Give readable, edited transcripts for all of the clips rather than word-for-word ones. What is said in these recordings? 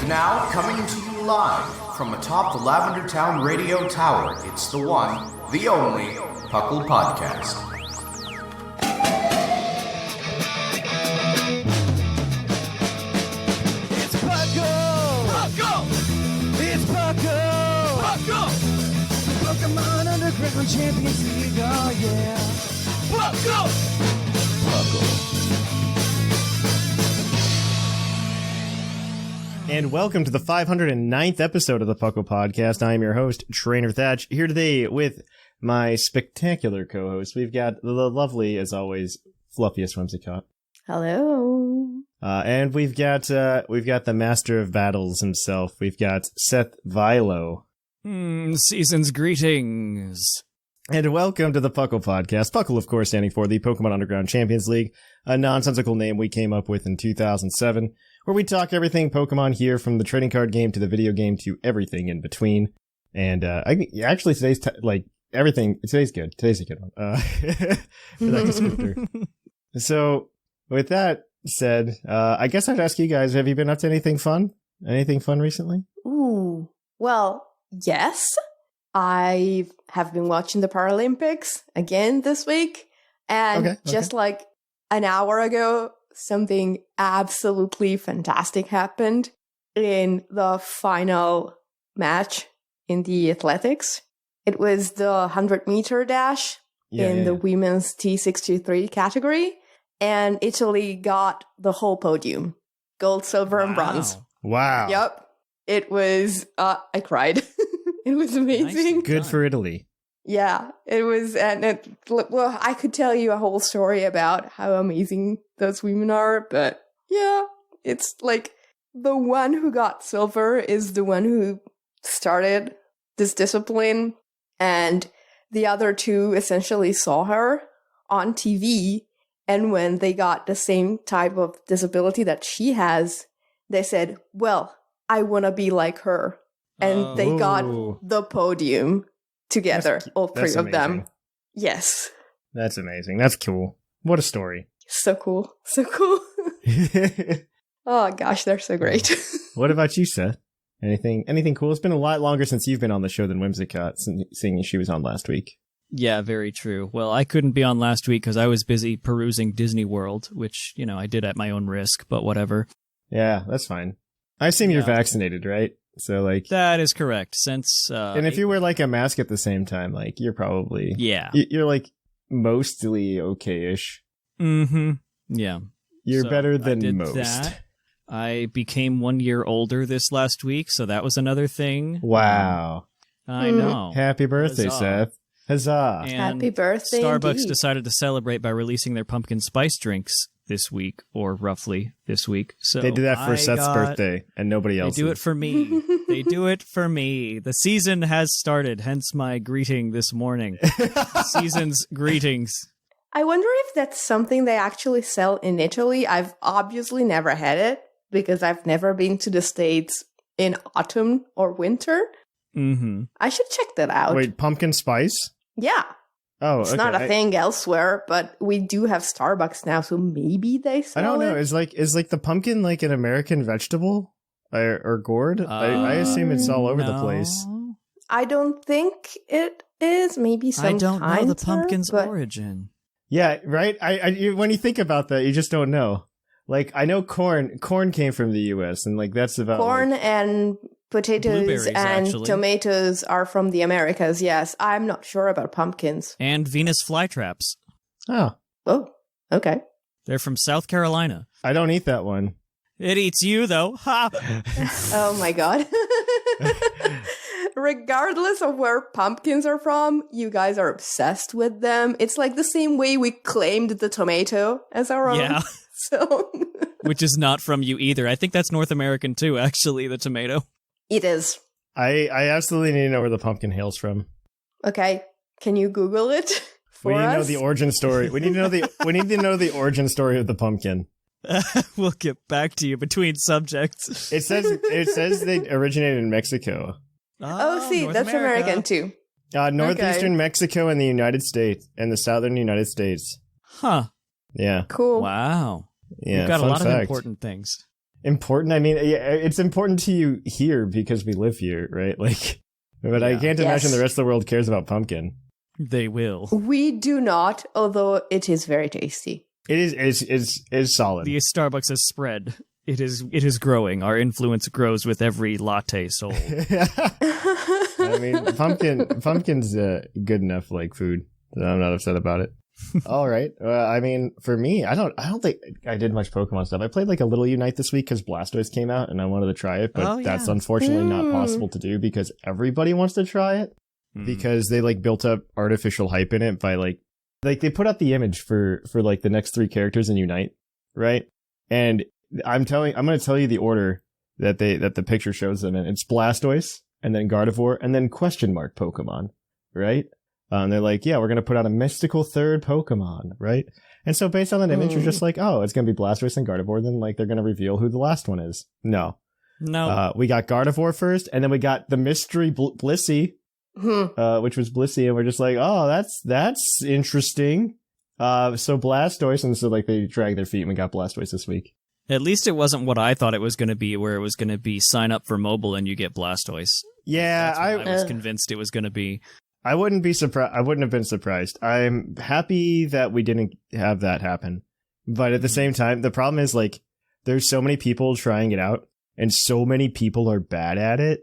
Now, coming to you live from atop the Lavender Town Radio Tower, it's the one, the only, PUCL Podcast. It's PUCL! PUCL! It's PUCL! PUCL! Pokemon Underground Champions League, oh yeah! PUCL! PUCL! And welcome to the 509th episode of the PUCL Podcast. I am your host, Trainer Thatch, here today with my spectacular co-host. We've got the lovely, as always, fluffiest Whimsicott. Hello. And we've got the master of battles himself. We've got Seth Vilo. Season's greetings. And welcome to the PUCL Podcast. PUCL, of course, standing for the Pokemon Underground Champions League, a nonsensical name we came up with in 2007. Where we talk everything Pokemon here, from the trading card game to the video game to everything in between. And actually today's everything. Today's good. Today's a good one. For that descriptor. So with that said, I guess I'd ask you guys: have you been up to anything fun? Anything fun recently? Ooh, well, yes. I have been watching the Paralympics again this week, and just like an hour ago, something absolutely fantastic happened in the final match in the athletics. It was the 100-meter dash in the women's T63 category, and Italy got the whole podium. Gold, silver, and bronze. Wow. Yep. It was, I cried. It was amazing. Good for Italy. Yeah, it was, and well, I could tell you a whole story about how amazing those women are, but yeah, it's like the one who got silver is the one who started this discipline, and the other two essentially saw her on TV, and when they got the same type of disability that she has, they said, well, I want to be like her, and they got the podium. Together, all three of them. Yes. That's amazing. That's cool. What a story. So cool. So cool. Oh gosh, they're so great. What about you, Seth? Anything cool? It's been a lot longer since you've been on the show than Whimsicott, seeing she was on last week. Yeah, very true. Well, I couldn't be on last week because I was busy perusing Disney World, which, I did at my own risk, but whatever. Yeah, that's fine. I assume you're vaccinated, right? So, that is correct. Since and if you wear a mask at the same time, you're probably you're mostly okay-ish. Mm-hmm. Yeah. You're better than most. That. I became 1 year older this last week, so that was another thing. Wow. I know. Happy birthday, Seth. Huzzah. And happy birthday. Starbucks indeed. Decided to celebrate by releasing their pumpkin spice drinks this week, or roughly this week. So they do that for Seth's birthday and nobody else. They do it for me. They do it for me. The season has started, hence my greeting this morning. Season's greetings. I wonder if that's something they actually sell in Italy. I've obviously never had it because I've never been to the States in autumn or winter. Mm-hmm. I should check that out. Wait, pumpkin spice? Yeah. Oh, it's not a thing elsewhere, but we do have Starbucks now, so maybe they sell it. I don't know. Is the pumpkin an American vegetable or gourd? I assume it's all over the place. I don't think it is. Maybe some. I don't know the pumpkin's but... origin. Yeah, right. When you think about that, you just don't know. I know corn came from the U.S. and that's about corn and potatoes and tomatoes are from the Americas. Yes, I'm not sure about pumpkins and Venus flytraps. Oh, okay. They're from South Carolina. I don't eat that one. It eats you though. Ha! Oh my god. Regardless of where pumpkins are from, you guys are obsessed with them. It's like the same way we claimed the tomato as our own. Yeah. So, which is not from you either. I think that's North American too, actually, the tomato. It is. I absolutely need to know where the pumpkin hails from. Okay. Can you Google it for us? We need to know the origin story. We need to know the origin story of the pumpkin. We'll get back to you between subjects. It says they originated in Mexico. See, North that's American too. Northeastern Mexico and the United States and the southern United States. Huh. Yeah. Cool. Wow. Yeah. You've got a lot fact. of important things. important. I mean, it's important to you here because we live here, right? Like, but I can't imagine the rest of the world cares about pumpkin. They will. We do not, although it is very tasty. It is solid. The Starbucks has spread. It is growing. Our influence grows with every latte sold. I mean, pumpkin's good enough like food. So I'm not upset about it. All right. I mean, for me, I don't think I did much Pokemon stuff. I played like a little Unite this week because Blastoise came out and I wanted to try it, but that's unfortunately not possible to do because everybody wants to try it because they like built up artificial hype in it by like they put out the image for like the next 3 characters in Unite, right? And I'm going to tell you the order that the picture shows them in. It's Blastoise and then Gardevoir and then question mark Pokemon, right? And they're like, yeah, we're going to put out a mystical 3rd Pokemon, right? And so based on that image, you're just like, oh, it's going to be Blastoise and Gardevoir. Then like they're going to reveal who the last one is. No. We got Gardevoir first, and then we got the mystery Blissey, which was Blissey, and we're just like, oh, that's interesting. So Blastoise, and so like they dragged their feet, and we got Blastoise this week. At least it wasn't what I thought it was going to be, where it was going to be sign up for mobile and you get Blastoise. Yeah, That's what I was convinced it was going to be. I wouldn't be surprised. I wouldn't have been surprised. I'm happy that we didn't have that happen. But at the same time, the problem is like there's so many people trying it out and so many people are bad at it.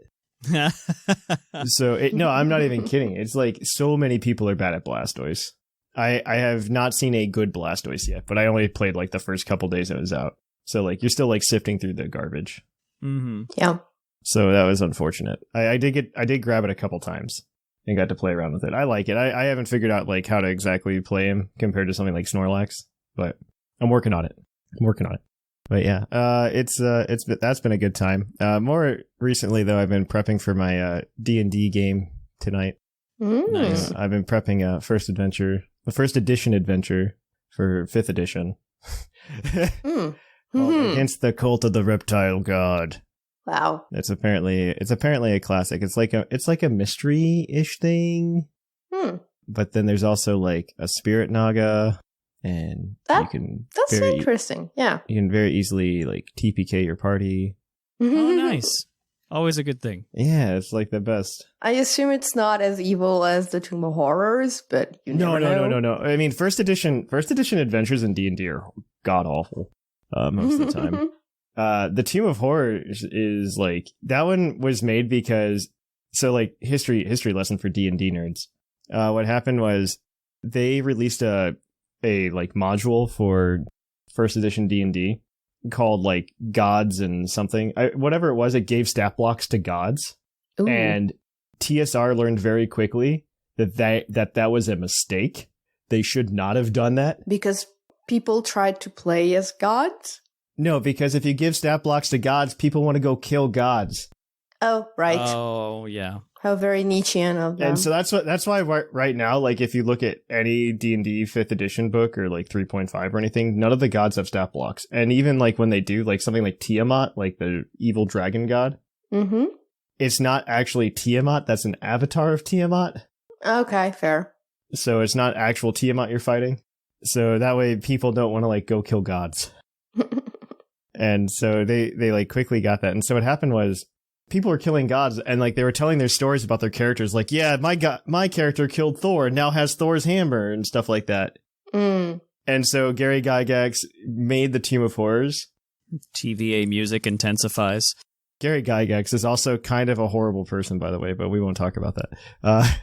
No, I'm not even kidding. It's like so many people are bad at Blastoise. I have not seen a good Blastoise yet, but I only played like the first couple days it was out. So like you're still like sifting through the garbage. Mm-hmm. Yeah. So that was unfortunate. I did grab it a couple times and got to play around with it. I like it. I haven't figured out like how to exactly play him compared to something like Snorlax, but I'm working on it. But yeah, that's been a good time. More recently though, I've been prepping for my D&D game tonight. Nice. I've been prepping the first edition adventure for 5th edition. Against the Cult of the Reptile God. Wow. It's apparently a classic. It's like a mystery-ish thing. But then there's also like a spirit naga, and that's interesting. Yeah. You can very easily like TPK your party. Oh, nice. Always a good thing. Yeah, it's like the best. I assume it's not as evil as the Tomb of Horrors, but you never know. No. I mean, first edition adventures in D&D are god awful most of the time. The Tomb of Horrors is like that one was made because like history lesson for D&D nerds. What happened was they released a like module for first edition D&D called like gods and something, whatever it was. It gave stat blocks to gods. Ooh. And TSR learned very quickly that was a mistake. They should not have done that because people tried to play as gods. No, because if you give stat blocks to gods, people want to go kill gods. Oh, right. Oh, yeah. How very Nietzschean of them. And so that's why right now, like if you look at any D&D 5th edition book or like 3.5 or anything, none of the gods have stat blocks. And even like when they do, like something like Tiamat, like the evil dragon god, it's not actually Tiamat. That's an avatar of Tiamat. Okay, fair. So it's not actual Tiamat you're fighting. So that way people don't want to like go kill gods. And so they like quickly got that. And so what happened was people were killing gods and like they were telling their stories about their characters. Like, yeah, my character killed Thor and now has Thor's hammer and stuff like that. And so Gary Gygax made the Tomb of Horrors. TVA music intensifies. Gary Gygax is also kind of a horrible person, by the way, but we won't talk about that.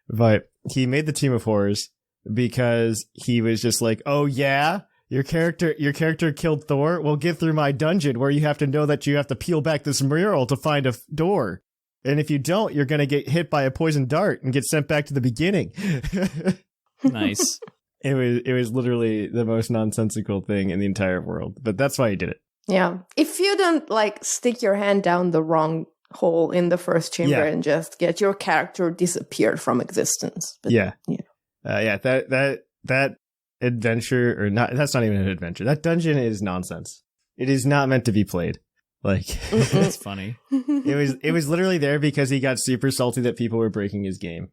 But he made the Tomb of Horrors because he was just like, oh yeah, your character killed Thor? Well, get through my dungeon where you have to know that you have to peel back this mural to find a door. And if you don't, you're going to get hit by a poison dart and get sent back to the beginning. Nice. It was literally the most nonsensical thing in the entire world, but that's why he did it. Yeah. If you don't like stick your hand down the wrong hole in the first chamber and just get your character disappeared from existence. But, that adventure or not, that's not even an adventure. That dungeon is nonsense. It is not meant to be played. Like that's funny. It was literally there because he got super salty that people were breaking his game.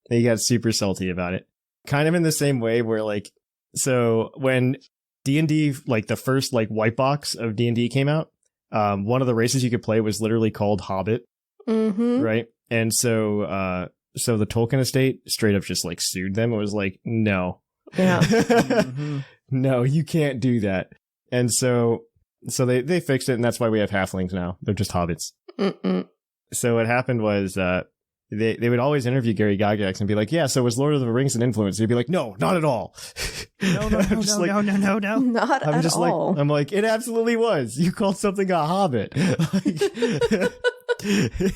He got super salty about it. Kind of in the same way where like, so when D&D, like the first like white box of D&D came out, one of the races you could play was literally called Hobbit, right? And so the Tolkien estate straight up just like sued them. It was like, no, no, you can't do that. And so they fixed it, and that's why we have halflings now. They're just hobbits. So what happened was they would always interview Gary Gygax and be like, yeah, so was Lord of the Rings an influence? And he'd be like, no, not at all. No. Not at all. I'm like, it absolutely was. You called something a hobbit. Like,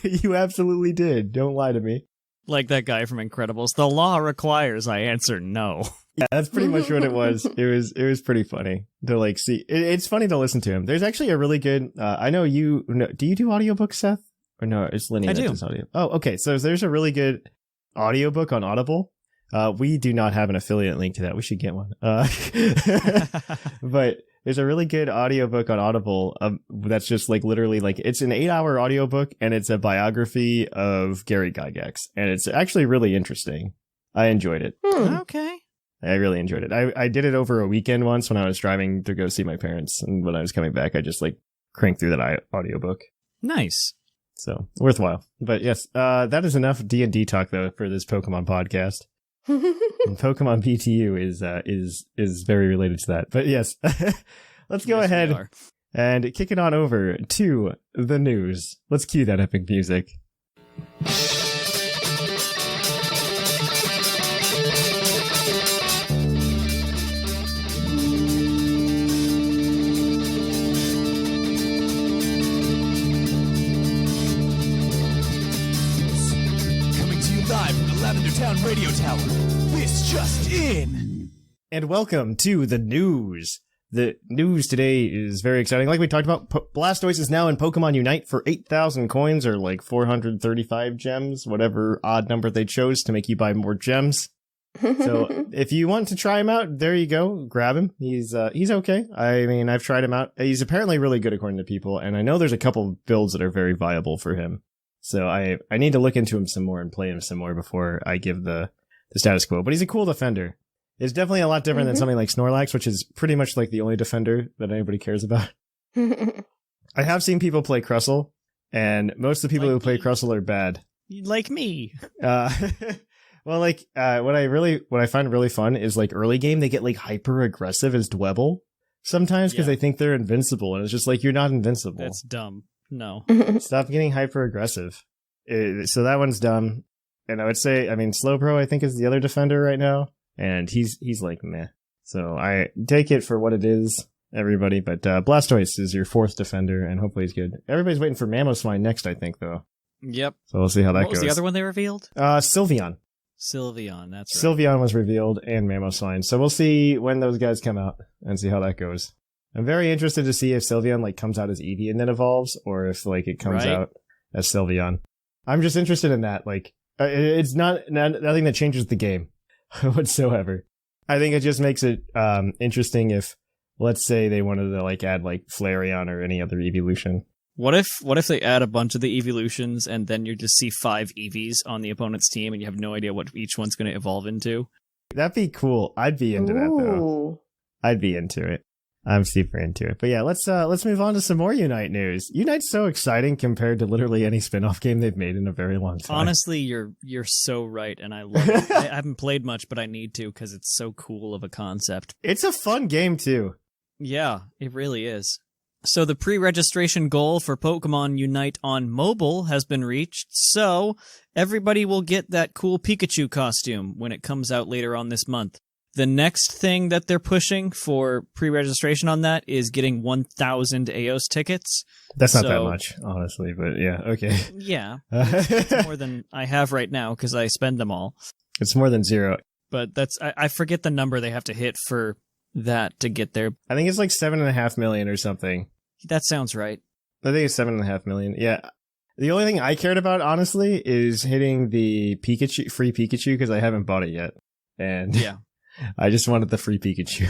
you absolutely did. Don't lie to me. Like that guy from Incredibles. The law requires I answer no. Yeah, that's pretty much what it was. It was pretty funny to like see. It's funny to listen to him. There's actually a really good. I know you. No, do you do audiobooks, Seth? Or no, it's Lenny that does audio. Oh, okay. So there's a really good audiobook on Audible. We do not have an affiliate link to that. We should get one. But there's a really good audiobook on Audible that's just like literally like it's an 8-hour audiobook, and it's a biography of Gary Gygax, and it's actually really interesting. I enjoyed it. Okay. I really enjoyed it. I did it over a weekend once when I was driving to go see my parents, and when I was coming back, I just like cranked through that audiobook. Nice. So worthwhile. But yes, that is enough D&D talk though for this Pokemon podcast. And Pokemon BTU is very related to that. But yes, let's go ahead and kick it on over to the news. Let's cue that epic music. Radio Tower. This just in. And welcome to the news. The news today is very exciting. Like we talked about, Blastoise is now in Pokemon Unite for 8,000 coins, or like 435 gems, whatever odd number they chose to make you buy more gems. So if you want to try him out, there you go. Grab him. He's okay. I mean, I've tried him out. He's apparently really good according to people, and I know there's a couple builds that are very viable for him. So I need to look into him some more and play him some more before I give the status quo. But he's a cool defender. It's definitely a lot different than something like Snorlax, which is pretty much like the only defender that anybody cares about. I have seen people play Crustle, and most of the people who play Crustle are bad. Like me. Well, like what I find really fun is like early game they get like hyper aggressive as Dwebble sometimes because they think they're invincible, and it's just like, you're not invincible. That's dumb. No. Stop getting hyper aggressive. So that one's dumb. And I would say, I mean, Slowbro, I think, is the other defender right now. And he's like, meh. So I take it for what it is, everybody. But Blastoise is your fourth defender, and hopefully he's good. Everybody's waiting for Mamoswine next, I think, though. Yep. So we'll see how that goes. What was the other one they revealed? Sylveon. Sylveon, that's right. Sylveon was revealed, and Mamoswine. So we'll see when those guys come out and see how that goes. I'm very interested to see if Sylveon like comes out as Eevee and then evolves, or if like it comes out as Sylveon. I'm just interested in that. Like, it's nothing that changes the game whatsoever. I think it just makes it interesting if, let's say, they wanted to like add like Flareon or any other evolution. What if they add a bunch of the evolutions and then you just see 5 Eevees on the opponent's team and you have no idea what each one's going to evolve into? That'd be cool. I'd be into that though. I'd be into it. I'm super into it. But yeah, let's move on to some more Unite news. Unite's so exciting compared to literally any spin-off game they've made in a very long time. Honestly, you're so right, and I love it. I haven't played much, but I need to because it's so cool of a concept. It's a fun game too. Yeah, it really is. So the pre-registration goal for Pokemon Unite on mobile has been reached, so everybody will get that cool Pikachu costume when it comes out later on this month. The next thing that they're pushing for pre-registration on that is getting 1,000 AOS tickets. That's not that much, honestly, but yeah, okay. Yeah, it's more than I have right now because I spend them all. It's more than 0. But I forget the number they have to hit for that to get there. I think it's like 7.5 million or something. That sounds right. I think it's 7.5 million. Yeah. The only thing I cared about, honestly, is hitting the free Pikachu because I haven't bought it yet. And yeah. I just wanted the free Pikachu.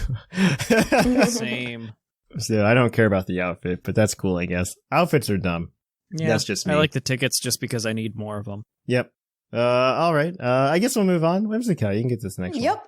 Same. So I don't care about the outfit, but that's cool, I guess. Outfits are dumb. Yeah, that's just me. I like the tickets just because I need more of them. Yep. All right. I guess we'll move on. Whimsicott, you can get this next one. Yep.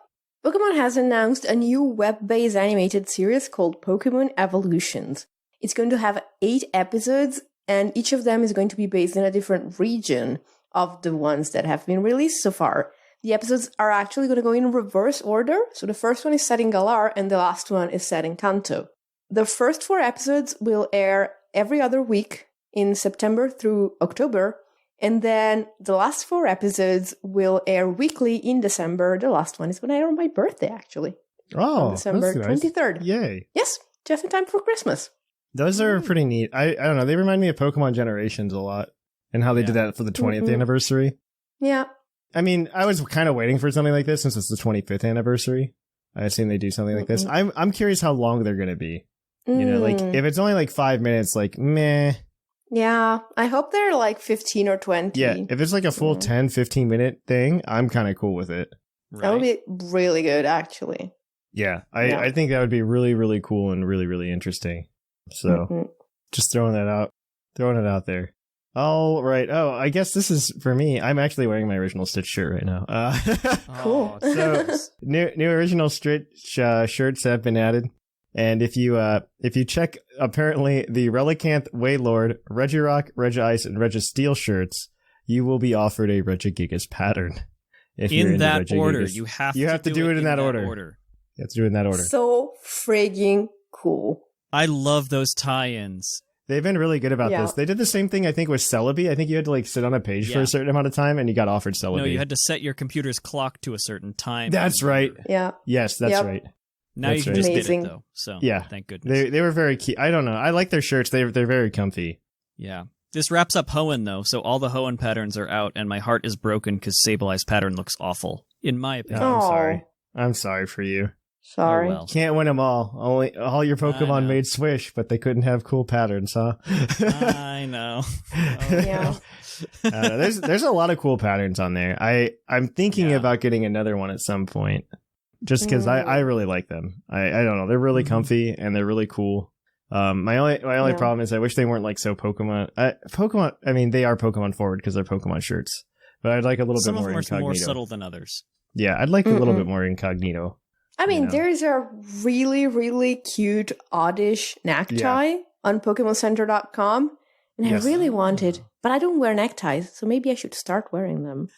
Pokemon has announced a new web-based animated series called Pokemon Evolutions. It's going to have 8 episodes, and each of them is going to be based in a different region of the ones that have been released so far. The episodes are actually going to go in reverse order, so the first one is set in Galar, and the last one is set in Kanto. The first 4 episodes will air every other week in September through October, and then the last 4 episodes will air weekly in December. The last one is going to air on my birthday, actually. Oh, on December that's nice. 23rd. Yay. Yes, just in time for Christmas. Those are pretty neat. I don't know. They remind me of Pokemon Generations a lot and how they did that for the 20th anniversary. Yeah. I mean, I was kind of waiting for something like this since it's the 25th anniversary. I assume they do something like this. I'm curious how long they're going to be. You know, like if it's only like 5 minutes, like meh. Yeah, I hope they're like 15 or 20. Yeah, if it's like a full 10, 15 minute thing, I'm kind of cool with it. Right. That would be really good, actually. Yeah, I think that would be really, really cool and really, really interesting. So just throwing it out there. All right. Oh, I guess this is for me. I'm actually wearing my original Stitch shirt right now. Cool. So new original Stitch shirts have been added. And if you check, apparently, the Relicanth, Wailord, Regirock, Regice, and Registeel shirts, you will be offered a Regigigas pattern. If you're In that Regigigas. order. You have to do it in that order. You have to do it in that order. So frigging cool. I love those tie-ins. They've been really good about this. They did the same thing, I think, with Celebi. I think you had to like sit on a page for a certain amount of time, and you got offered Celebi. No, you had to set your computer's clock to a certain time. That's right. Yeah. Yes, that's right. Now That's you can right. just Amazing. bid it, though. So, Yeah. thank goodness. They were very key. I don't know. I like their shirts. They're very comfy. Yeah. This wraps up Hoenn, though, so all the Hoenn patterns are out, and my heart is broken because Sableye's pattern looks awful, in my opinion. I'm sorry. I'm sorry for you. Sorry. Oh, well. Can't win them all. All your Pokemon made Swish, but they couldn't have cool patterns, huh? I know. Yeah. There's a lot of cool patterns on there. I'm thinking about getting another one at some point, just because I really like them. I don't know. They're really comfy and they're really cool. My only problem is I wish they weren't like so Pokemon. I mean, they are Pokemon forward because they're Pokemon shirts, but I'd like a little Some bit more of them incognito. are more subtle than others. Yeah, I'd like a little bit more incognito. I mean, You know. there's a really, really cute oddish necktie on PokemonCenter.com, and Yes. I really want it, but I don't wear neckties, so maybe I should start wearing them.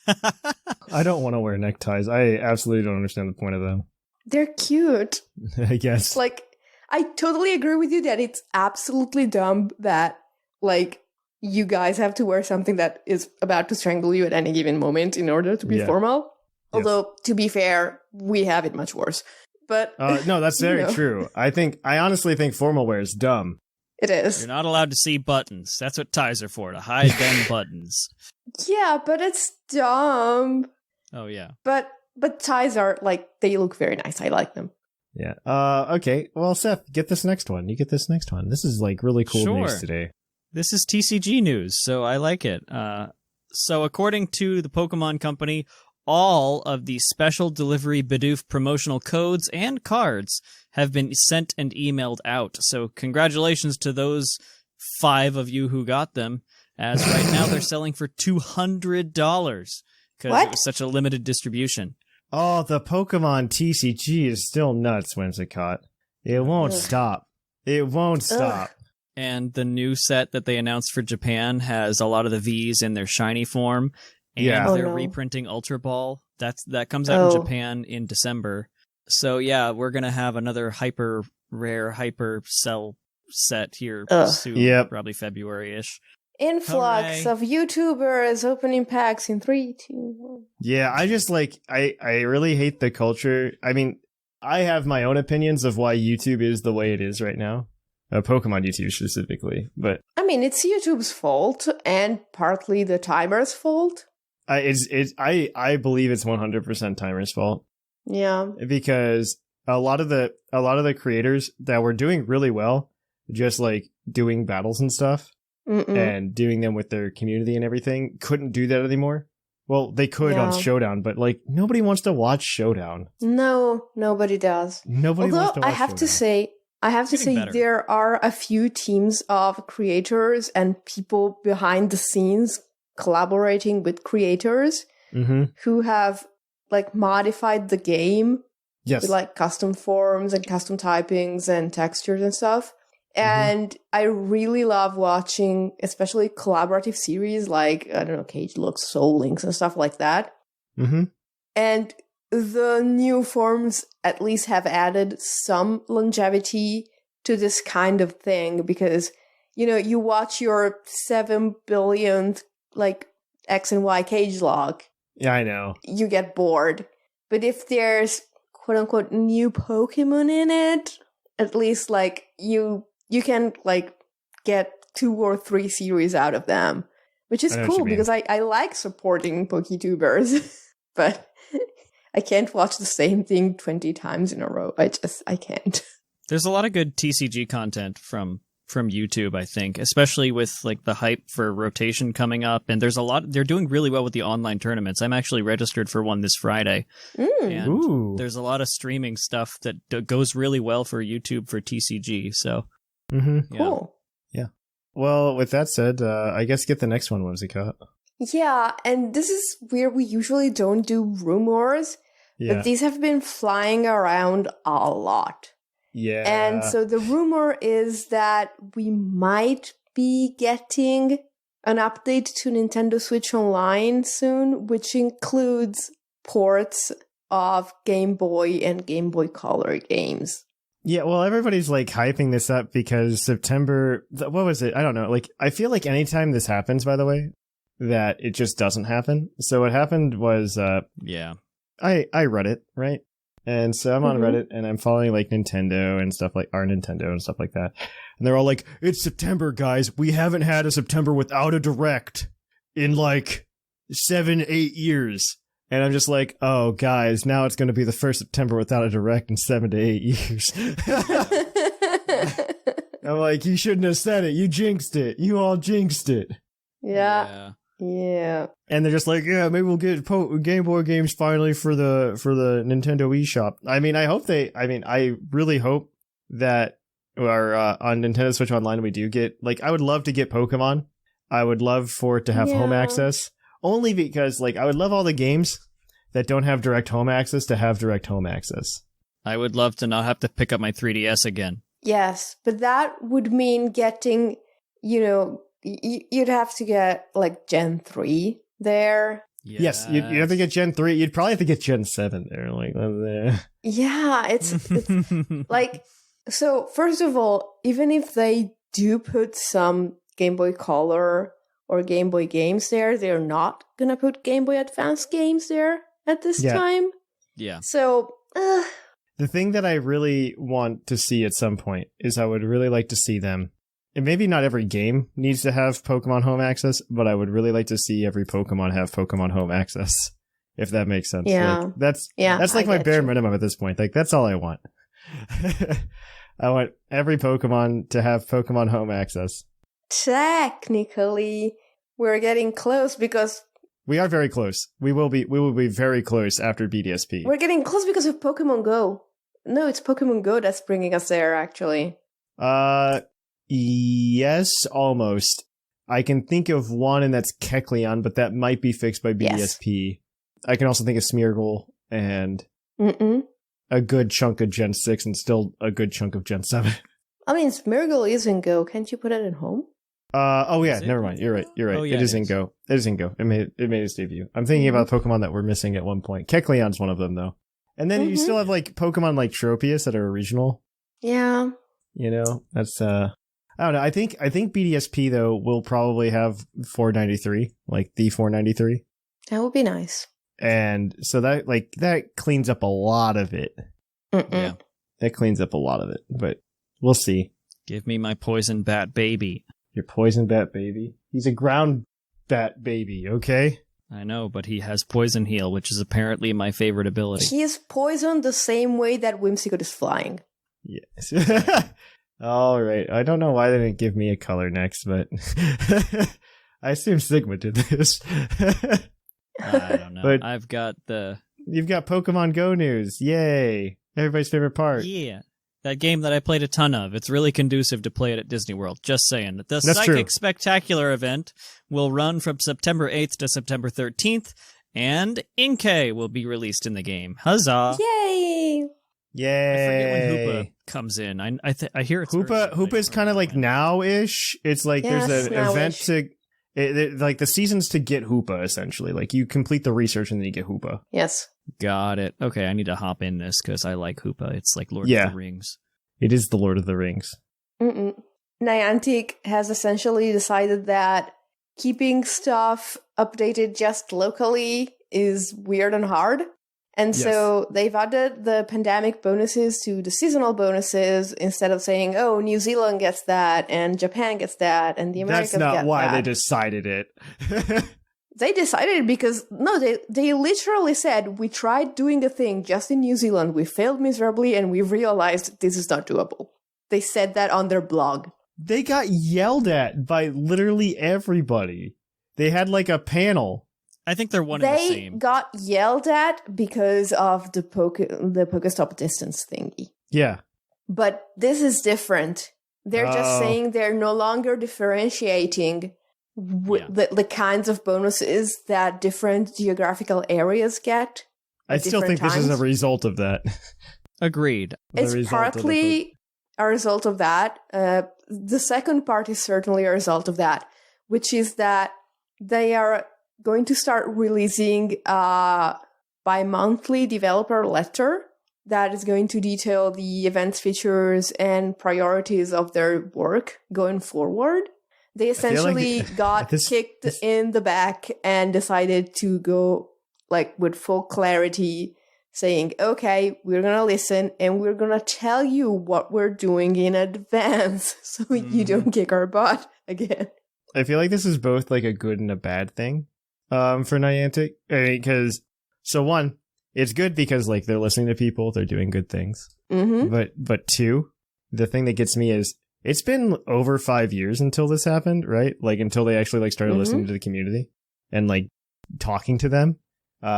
I don't want to wear neckties. I absolutely don't understand the point of them. They're cute. I guess. Like, I totally agree with you that it's absolutely dumb that, like, you guys have to wear something that is about to strangle you at any given moment in order to be formal. Yes. Although, to be fair, we have it much worse. But No, that's very you know. true. I honestly think formal wear is dumb. It is. You're not allowed to see buttons. That's what ties are for, to hide them buttons. Yeah, but it's dumb. Oh, yeah. But ties are, like, they look very nice. I like them. Yeah. Okay. Well, Seth, get this next one. You get this next one. This is like really cool news today. This is TCG news, so I like it. So according to the Pokemon Company, all of the special delivery Bidoof promotional codes and cards have been sent and emailed out. So congratulations to those 5 of you who got them, as right now they're selling for $200 because it was such a limited distribution. Oh, the Pokemon TCG is still nuts, Whimsicott. It won't stop. It won't stop. And the new set that they announced for Japan has a lot of the Vs in their shiny form. And they're reprinting Ultra Ball. That comes out in Japan in December. So yeah, we're gonna have another hyper rare hyper cell set here soon, probably February-ish. Influx of YouTubers opening packs in 3, 2, 1. Yeah, I just like I really hate the culture. I mean, I have my own opinions of why YouTube is the way it is right now. Pokemon YouTube specifically, but I mean, it's YouTube's fault and partly the timer's fault. I believe it's 100% timer's fault. Yeah, because a lot of the creators that were doing really well, just like doing battles and stuff and doing them with their community and everything, couldn't do that anymore. Well, they could on Showdown, but like nobody wants to watch Showdown. No, nobody does. Nobody wants to watch I have Showdown. I have to say there are a few teams of creators and people behind the scenes collaborating with creators who have like modified the game Yes. with like custom forms and custom typings and textures and stuff. And I really love watching, especially collaborative series like, I don't know, Cage Looks, Soul Links and stuff like that. Mm-hmm. And the new forms at least have added some longevity to this kind of thing because, you know, you watch your 7 billionth, like, X and Y cage log. Yeah, I know. You get bored. But if there's, quote unquote, new Pokemon in it, at least, like, you can, like, get 2 or 3 series out of them, which is cool because I like supporting PokeTubers, but I can't watch the same thing 20 times in a row. I can't. There's a lot of good TCG content from YouTube, I think, especially with like the hype for rotation coming up. And there's a lot, they're doing really well with the online tournaments. I'm actually registered for one this Friday. And there's a lot of streaming stuff that goes really well for YouTube for TCG. So, Cool. Yeah. Well, with that said, I guess get the next one, Whimsicott. Yeah, and this is where we usually don't do rumors, but these have been flying around a lot. Yeah. And so the rumor is that we might be getting an update to Nintendo Switch Online soon, which includes ports of Game Boy and Game Boy Color games. Yeah, well, everybody's like hyping this up because September, what was it? I don't know. Like, I feel like anytime this happens, by the way, that it just doesn't happen. So what happened was, I read it, right? And so I'm on Reddit and I'm following like Nintendo and stuff like our Nintendo and stuff like that. And they're all like, it's September, guys. We haven't had a September without a direct in like 7-8 years. And I'm just like, oh, guys, now it's going to be the first September without a direct in 7 to 8 years. I'm like, you shouldn't have said it. You jinxed it. You all jinxed it. Yeah. And they're just like, yeah, maybe we'll get Game Boy games finally for the Nintendo eShop. I mean, I really hope that on Nintendo Switch Online we do get, like, I would love to get Pokemon. I would love for it to have home access. Only because, like, I would love all the games that don't have direct home access to have direct home access. I would love to not have to pick up my 3DS again. Yes, but that would mean getting, you know, you'd have to get, like, Gen 3 there. Yes, you'd have to get Gen 3. You'd probably have to get Gen 7 there. Like, yeah, it's like, so first of all, even if they do put some Game Boy Color or Game Boy games there, they're not gonna put Game Boy Advance games there at this time. Yeah. So, the thing that I really want to see at some point is I would really like to see them. And maybe not every game needs to have Pokemon Home Access, but I would really like to see every Pokemon have Pokemon Home Access, if that makes sense. Yeah. Like, that's like my bare minimum at this point. Like, that's all I want. I want every Pokemon to have Pokemon Home Access. Technically, we're getting close because we are very close. We will be very close after BDSP. We're getting close because of Pokemon Go. No, it's Pokemon Go that's bringing us there, actually. Yes, almost. I can think of one, and that's Kecleon, but that might be fixed by BDSP. Yes. I can also think of Smeargle and a good chunk of Gen 6 and still a good chunk of Gen 7. I mean, Smeargle is in Go. Can't you put it in Home? Never mind. You're right. Oh, yeah, it is in Go. It is in Go. It made its debut. I'm thinking about Pokemon that we're missing at one point. Kecleon's one of them, though. And then you still have, like, Pokemon like Tropius that are regional. Yeah. You know, that's, I don't know. I think BDSP, though, will probably have 493, like the 493. That would be nice. And so that cleans up a lot of it. Yeah. That cleans up a lot of it, but we'll see. Give me my poison bat baby. Your poison bat baby? He's a ground bat baby, okay? I know, but he has poison heal, which is apparently my favorite ability. He is poisoned the same way that Whimsicott is flying. Yes. All right. I don't know why they didn't give me a color next, but I assume Sigma did this. I don't know. But you've got Pokemon Go news. Yay. Everybody's favorite part. Yeah. That game that I played a ton of. It's really conducive to play it at Disney World. Just saying. The That's Psychic true. Spectacular event will run from September 8th to September 13th, and Inkay will be released in the game. Huzzah! Yay! I forget when Yay. Hoopa comes in. I hear it's Hoopa is kind of like now-ish. It's like Yes, there's an event now-ish. like the season's to get Hoopa, essentially. Like you complete the research and then you get Hoopa. Yes. Got it. Okay, I need to hop in this because I like Hoopa. It's like Lord Yeah. of the Rings. It is the Lord of the Rings. Niantic has essentially decided that keeping stuff updated just locally is weird and hard. And so they've added the pandemic bonuses to the seasonal bonuses instead of saying, oh, New Zealand gets that and Japan gets that and the Americas That's not get why that. they decided it. They decided because, no, they literally said, we tried doing a thing just in New Zealand, we failed miserably, and we realized this is not doable. They said that on their blog. They got yelled at by literally everybody. They had like a panel. I think they're one and the They same. got yelled at because of the Pokestop distance thingy. Yeah. But this is different. They're just saying they're no longer differentiating the kinds of bonuses that different geographical areas get. I still think this is a result of that. Agreed. It's partly a result of that. The second part is certainly a result of that, which is that they are going to start releasing a bi-monthly developer letter that is going to detail the events, features, and priorities of their work going forward. They essentially got kicked in the back and decided to go like with full clarity, saying, okay, we're going to listen and we're going to tell you what we're doing in advance so you don't kick our butt again. I feel like this is both like a good and a bad thing for Niantic. Because, so one, it's good because like they're listening to people, they're doing good things. But two, the thing that gets me is it's been over 5 years until this happened, right? Like until they actually like started listening to the community and like talking to them,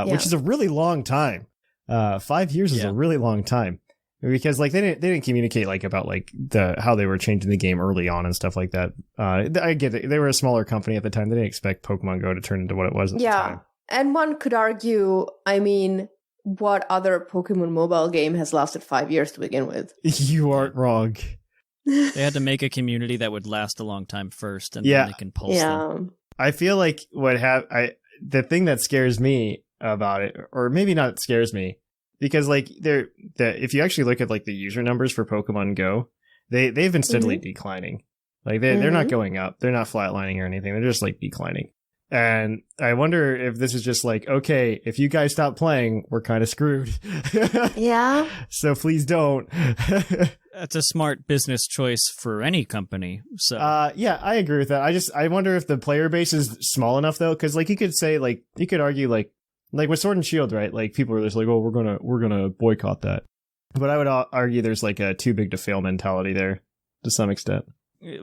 which is a really long time. 5 years is a really long time because like they didn't communicate like about like how they were changing the game early on and stuff like that. I get it. They were a smaller company at the time. They didn't expect Pokemon Go to turn into what it was at the time. And one could argue, I mean, what other Pokemon mobile game has lasted 5 years to begin with? You aren't wrong. They had to make a community that would last a long time first, and then they can pulse them. I feel like the thing that scares me about it, or maybe not scares me, because like if you actually look at like the user numbers for Pokemon Go, they've been steadily declining. Like they're not going up, they're not flatlining or anything. They're just like declining. And I wonder if this is just like, okay, if you guys stop playing, we're kind of screwed. Yeah. So please don't. That's a smart business choice for any company. So yeah, I agree with that. I wonder if the player base is small enough though, because like you could argue like with Sword and Shield, right? Like people are just like, oh, we're gonna boycott that. But I would argue there's like a too big to fail mentality there to some extent.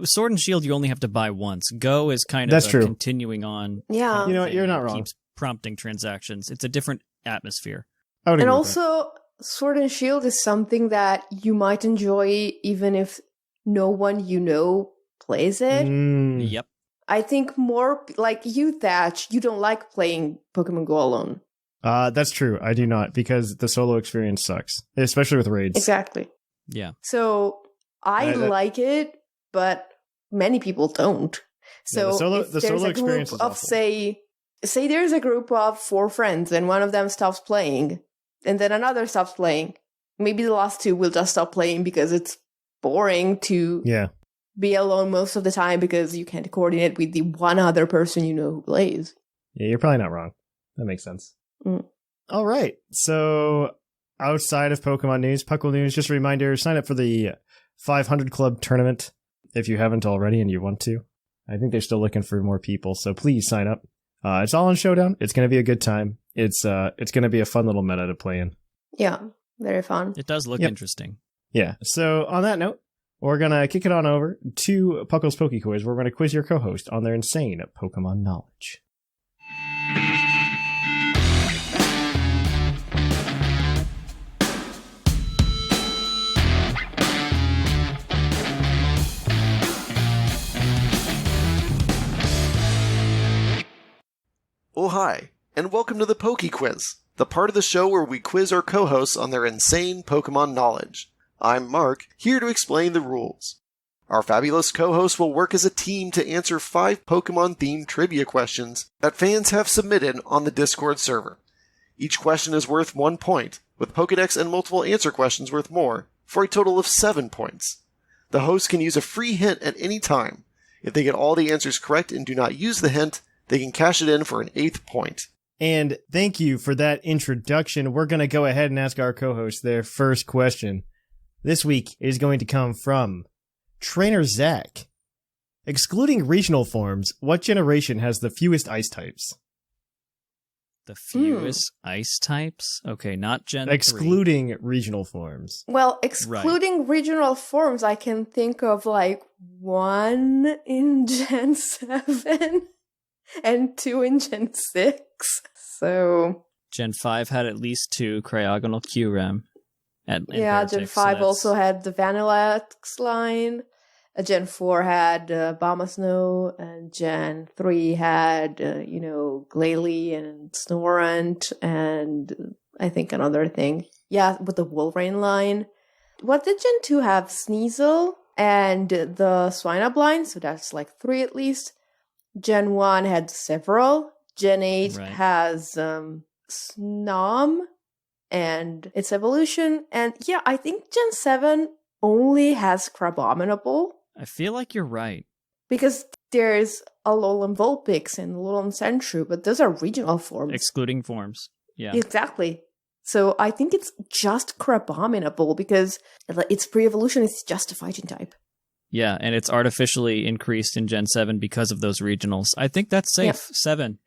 Sword and Shield, you only have to buy once. Go is kind of continuing on. Yeah, you know what? You're not wrong. Keeps prompting transactions. It's a different atmosphere. And also, Sword and Shield is something that you might enjoy even if no one you know plays it. Yep. I think more like you, Thatch, you don't like playing Pokemon Go alone. That's true. I do not, because the solo experience sucks, especially with raids. Exactly. Yeah. So I like it, but many people don't. So if there's a group of say there's a group of 4 friends and one of them stops playing and then another stops playing, maybe the last 2 will just stop playing because it's boring to be alone most of the time because you can't coordinate with the one other person you know who plays. Yeah, you're probably not wrong. That makes sense. All right. So outside of Pokemon news, PUCL news, just a reminder, sign up for the 500 Club tournament if you haven't already and you want to. I think they're still looking for more people, so please sign up. It's all on Showdown. It's going to be a good time. It's going to be a fun little meta to play in. Yeah, very fun. It does look interesting. Yeah. So on that note, we're going to kick it on over to PUCL's PokeQuiz, where we're going to quiz your co-host on their insane Pokemon knowledge. Oh hi, and welcome to the PokeQuiz. the part of the show where we quiz our co-hosts on their insane Pokemon knowledge. I'm Mark, here to explain the rules. Our fabulous co-hosts will work as a team to answer 5 Pokemon-themed trivia questions that fans have submitted on the Discord server. Each question is worth 1 point, with Pokedex and multiple answer questions worth more, for a total of 7 points. The host can use a free hint at any time. If they get all the answers correct and do not use the hint, they can cash it in for an 8th point. And thank you for that introduction. We're going to go ahead and ask our co-host their first question. This week is going to come from Trainer Zach. Excluding regional forms, what generation has the fewest ice types? The fewest ice types? Okay, not Gen 3. Excluding regional forms. Well, excluding regional forms, I can think of like 1 in Gen 7 and 2 in Gen 6. So Gen 5 had at least 2 Cryogonal Q-Rem. Gen 5 also had the Vanilla X line. Gen 4 had Bombasnow, and Gen 3 had, Glalie and Snorunt, and I think another thing. Yeah, with the Wolverine line. What did Gen 2 have? Sneasel and the Swinub line, so that's like 3 at least. Gen 1 had several. Gen 8 has Snom and its evolution. And yeah, I think Gen 7 only has Crabominable. I feel like you're right. Because there's Alolan Vulpix and Alolan Sandshrew, but those are regional forms. Excluding forms. Yeah. Exactly. So I think it's just Crabominable because its pre-evolution is just a fighting type. Yeah, and it's artificially increased in Gen 7 because of those regionals. I think that's safe. Yep. 7,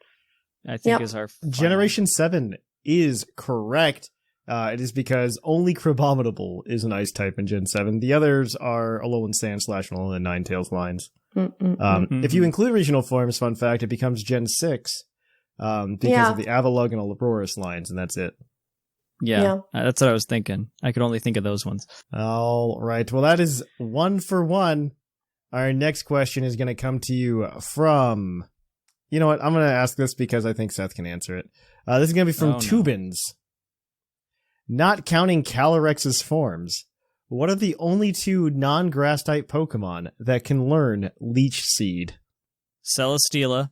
I think, is our final. Generation 7 is correct. It is because only Crabominable is an ice type in Gen 7. The others are Alolan Sandslash and Alolan Ninetales lines. If you include regional forms, fun fact, it becomes Gen 6 because of the Avalugg and Aurorus lines, and that's it. Yeah, that's what I was thinking. I could only think of those ones. All right. Well, that is 1 for 1. Our next question is going to come to you from... You know what? I'm going to ask this because I think Seth can answer it. This is going to be from Tubins. Not counting Calorex's forms, what are the only 2 non-grass type Pokemon that can learn Leech Seed? Celesteela.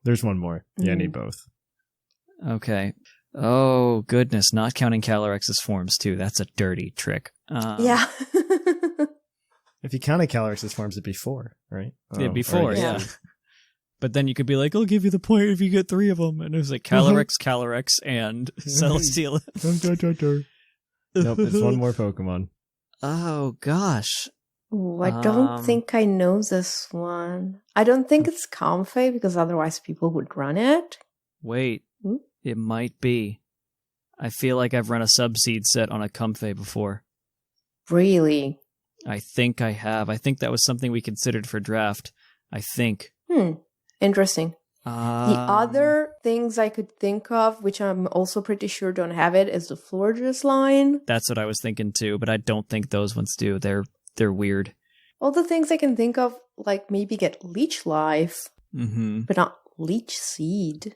There's one more. Yeah, I need both. Okay. Oh, goodness. Not counting Calorex's forms, too. That's a dirty trick. Yeah. If you counted Calorex's forms, it'd be 4, right? It'd be 4, yeah. But then you could be like, I'll give you the point if you get 3 of them. And it was like Calyrex, and Celesteela. Nope, it's one more Pokemon. Oh, gosh. Ooh, I don't think I know this one. I don't think it's Comfey because otherwise people would run it. Wait, it might be. I feel like I've run a Subseed set on a Comfey before. Really? I think I have. I think that was something we considered for draft. I think. Interesting. The other things I could think of, which I'm also pretty sure don't have it, is the Florges line. That's what I was thinking too, but I don't think those ones do. They're weird. All the things I can think of, like maybe get Leech Life, but not Leech Seed.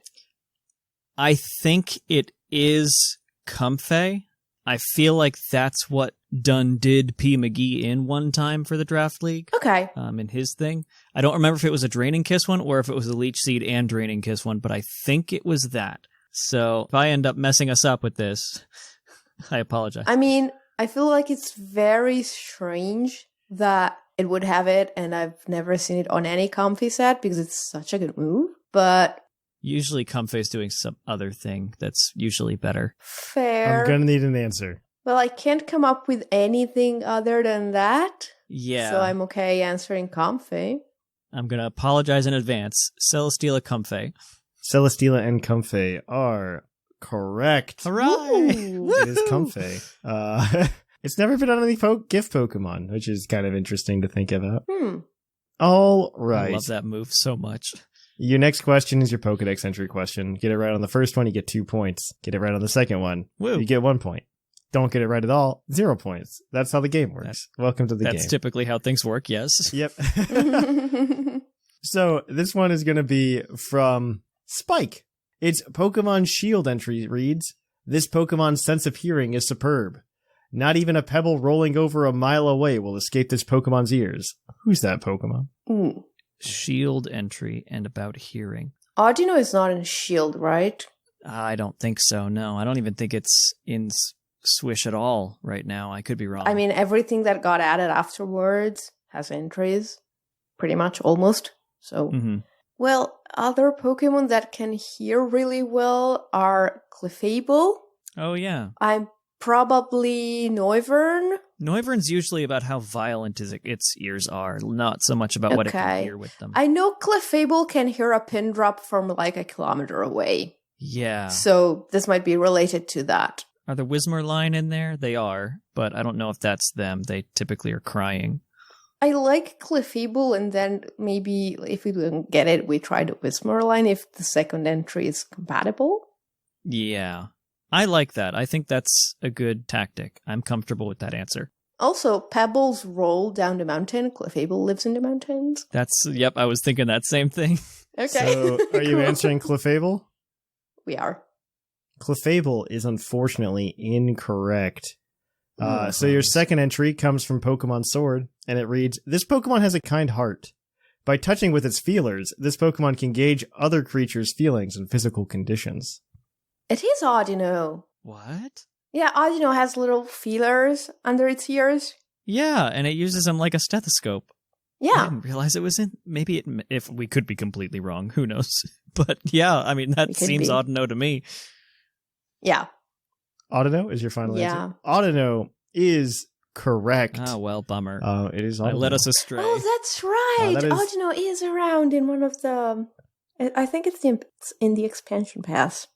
I think it is Comfey. I feel like that's what Dunn did P. McGee in one time for the Draft League. Okay. In his thing. I don't remember if it was a Draining Kiss one or if it was a Leech Seed and Draining Kiss one, but I think it was that. So if I end up messing us up with this, I apologize. I mean, I feel like it's very strange that it would have it, and I've never seen it on any Comfey set because it's such a good move, but... Usually Comfey's doing some other thing that's usually better. Fair. I'm gonna need an answer. Well, I can't come up with anything other than that. Yeah. So I'm okay answering Comfey. I'm gonna apologize in advance. Celesteela Comfey. Celesteela and Comfey are correct. Hooray! It is Comfey. It's never been on any gift Pokemon, which is kind of interesting to think about. All right. I love that move so much. Your next question is your Pokedex entry question. Get it right on the first one, you get 2 points. Get it right on the second one, you get 1 point. Don't get it right at all, 0 points. That's how the game works. Welcome to the game. That's typically how things work, yes. Yep. So this one is going to be from Spike. Its Pokemon Shield entry reads, This Pokemon's sense of hearing is superb. Not even a pebble rolling over a mile away will escape this Pokemon's ears. Who's that Pokemon? Ooh. Shield entry and about hearing. Audino is not in Shield, right? I don't think so, no. I don't even think it's in Swish at all right now. I could be wrong. I mean, everything that got added afterwards has entries. Pretty much, almost. So, Well, other Pokemon that can hear really well are Clefable. Oh, yeah. I'm probably Noivern. Noivern's usually about how violent its ears are, not so much about what it can hear with them. I know Clefable can hear a pin drop from like a kilometer away. Yeah. So this might be related to that. Are the Whismurline in there? They are, but I don't know if that's them. They typically are crying. I like Clefable, and then maybe if we don't get it, we try the Whismurline if the second entry is compatible. Yeah. I like that. I think that's a good tactic. I'm comfortable with that answer. Also, pebbles roll down the mountain. Clefable lives in the mountains. Yep, I was thinking that same thing. Okay. So, are you answering Clefable? We are. Clefable is unfortunately incorrect. So your second entry comes from Pokemon Sword, and it reads, this Pokemon has a kind heart. By touching with its feelers, this Pokemon can gauge other creatures' feelings and physical conditions. It is Audino. What? Yeah, Audino has little feelers under its ears. Yeah, and it uses them like a stethoscope. I Yeah. didn't realize it was in. Maybe if we could be completely wrong, who knows? But yeah, I mean, that seems odd to know to me. Yeah. Audino is your final Yeah. answer? Audino is correct. Oh, well, bummer. It is Audino. I led us astray. Oh, that's right. that is- Audino is around in one of the... I think it's in the expansion pass.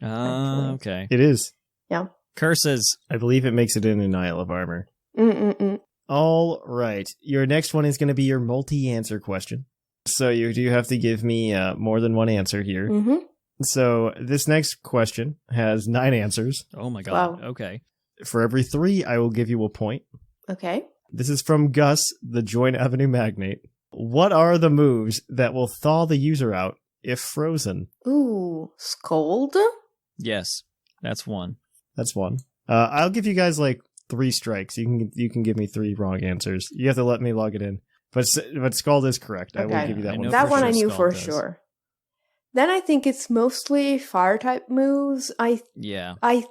Okay. It is. Yeah. Curses. I believe it makes it in Isle of Armor. Mm-mm-mm. All right. Your next one is going to be your multi-answer question. So you do have to give me more than one answer here. Mm-hmm. So this next question has 9 answers. Oh my god. Wow. Okay. For every 3, I will give you a point. Okay. This is from Gus, the Joint Avenue magnate. What are the moves that will thaw the user out if frozen? Ooh, Scold? Yes, that's one. That's one. I'll give you guys like 3 strikes. You can give me 3 wrong answers. You have to let me log it in. But Scald is correct. I will Okay. give you that I one. know That for one sure I knew Scald for does. sure. Then I think it's mostly fire-type moves. Yeah. I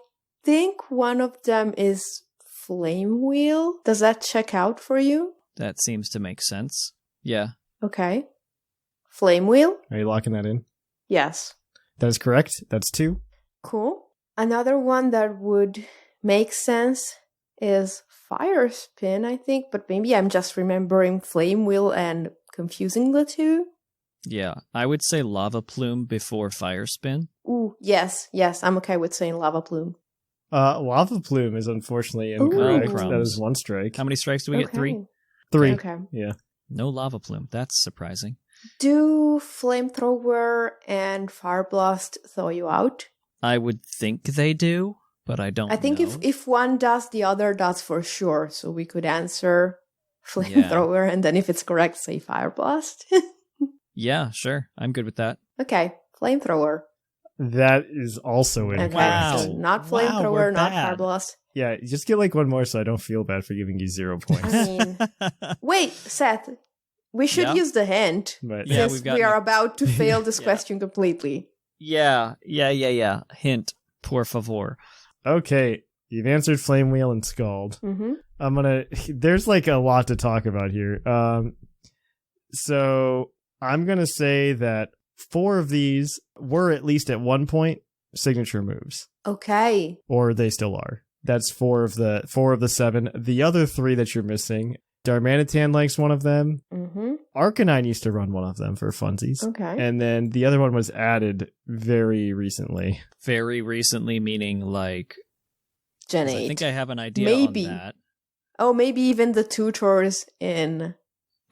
think one of them is Flame Wheel. Does that check out for you? That seems to make sense. Yeah. Okay. Flame Wheel? Are you locking that in? Yes. That is correct. That's 2. Cool. Another one that would make sense is Fire Spin, I think, but maybe I'm just remembering Flame Wheel and confusing the two. Yeah. I would say Lava Plume before Fire Spin. Ooh, yes, I'm okay with saying Lava Plume. Lava Plume is unfortunately incorrect. Ooh. That is 1 strike. How many strikes do we get? 3? 3. Okay. Yeah. No Lava Plume. That's surprising. Do Flamethrower and Fire Blast thaw you out? I would think they do, but I don't I think know. if one does, the other does for sure. So we could answer Flamethrower, and then if it's correct, say Fire Blast. Yeah, sure. I'm good with that. Okay, Flamethrower. That is also incorrect. Okay, Wow. so not Wow, Flamethrower, we're not bad. Fire Blast. Yeah, just get like one more so I don't feel bad for giving you 0 points. I mean, wait, Seth, we should Yeah? use the hint. But Yeah, since we've got we are it. about to fail this Yeah. question completely. Yeah. Hint, por favor. okay, you've answered Flame Wheel and Scald. Mm-hmm. There's like a lot to talk about here. So I'm gonna say that 4 of these were at least at one point signature moves, Okay. or they still are. That's 4 of the 7. The other 3 that you're missing, Darmanitan likes one of them. Mm-hmm. Arcanine used to run one of them for funsies. Okay. And then the other one was added very recently. Very recently, meaning like... Gen 'cause 8. I think I have an idea Maybe. on that. Oh, maybe even the tutors in...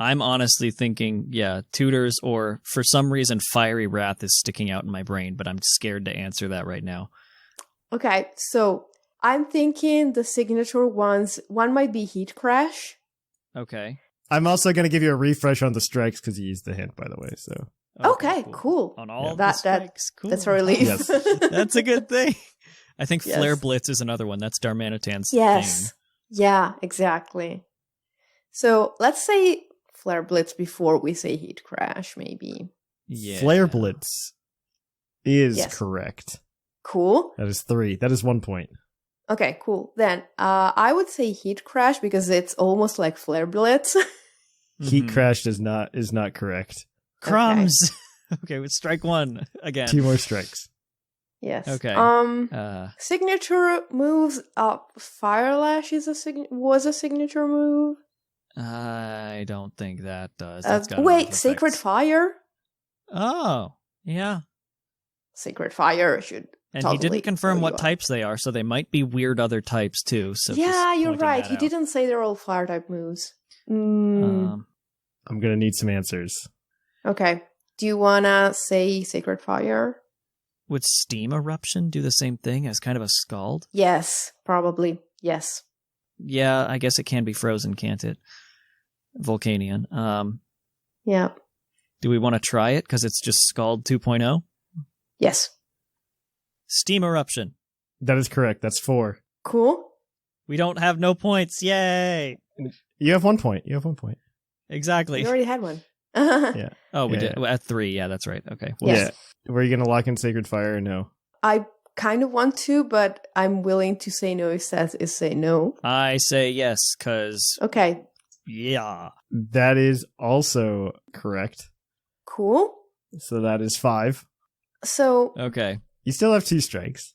I'm honestly thinking, yeah, tutors, or for some reason Fiery Wrath is sticking out in my brain, but I'm scared to answer that right now. Okay, so I'm thinking the signature ones, one might be Heat Crash. Okay. I'm also going to give you a refresh on the strikes because you used the hint, by the way. So Okay, cool. On all That- the strikes. Cool. That's a relief. Yes. That's a good thing. I think Yes. Flare Blitz is another one. That's Darmanitan's Yes. thing. Yeah, exactly. So let's say Flare Blitz before we say Heat Crash, maybe. Yeah. Flare Blitz is Yes. correct. Cool. That is 3. That is 1 point. Okay, cool. Then I would say Heat Crash because it's almost like Flare Blitz. Heat Mhm. Crash is not correct. Crumbs. Okay, with strike 1 again. 2 more strikes. Yes. Okay. Signature moves. Fire Lash was a signature move. I don't think that does. That's got Wait, enough Sacred effects. Fire. Oh, yeah. Sacred Fire should. And totally he didn't confirm throw what you off. types they are, so they might be weird other types too. So Yeah, just you're pointing right. that He out. didn't say they're all fire type moves. I'm going to need some answers. Okay. Do you wanna say Sacred Fire? Would Steam Eruption do the same thing as kind of a scald? Yes, probably. Yes. Yeah, I guess it can be frozen, can't it? Volcanion. Yeah. Do we want to try it because it's just Scald 2.0? Yes. Steam Eruption. That is correct. That's 4. Cool. We don't have no points. Yay! You have 1 point. You have 1 point. Exactly. You already had one. Yeah. Oh, we Yeah. did. At 3. Yeah, that's right. Okay. Yes. Yeah. Were you going to lock in Sacred Fire or no? I kind of want to, but I'm willing to say no if Seth is say no. I say yes, because, Okay. yeah. That is also correct. Cool. So that is 5. So, Okay. You still have 2 strikes.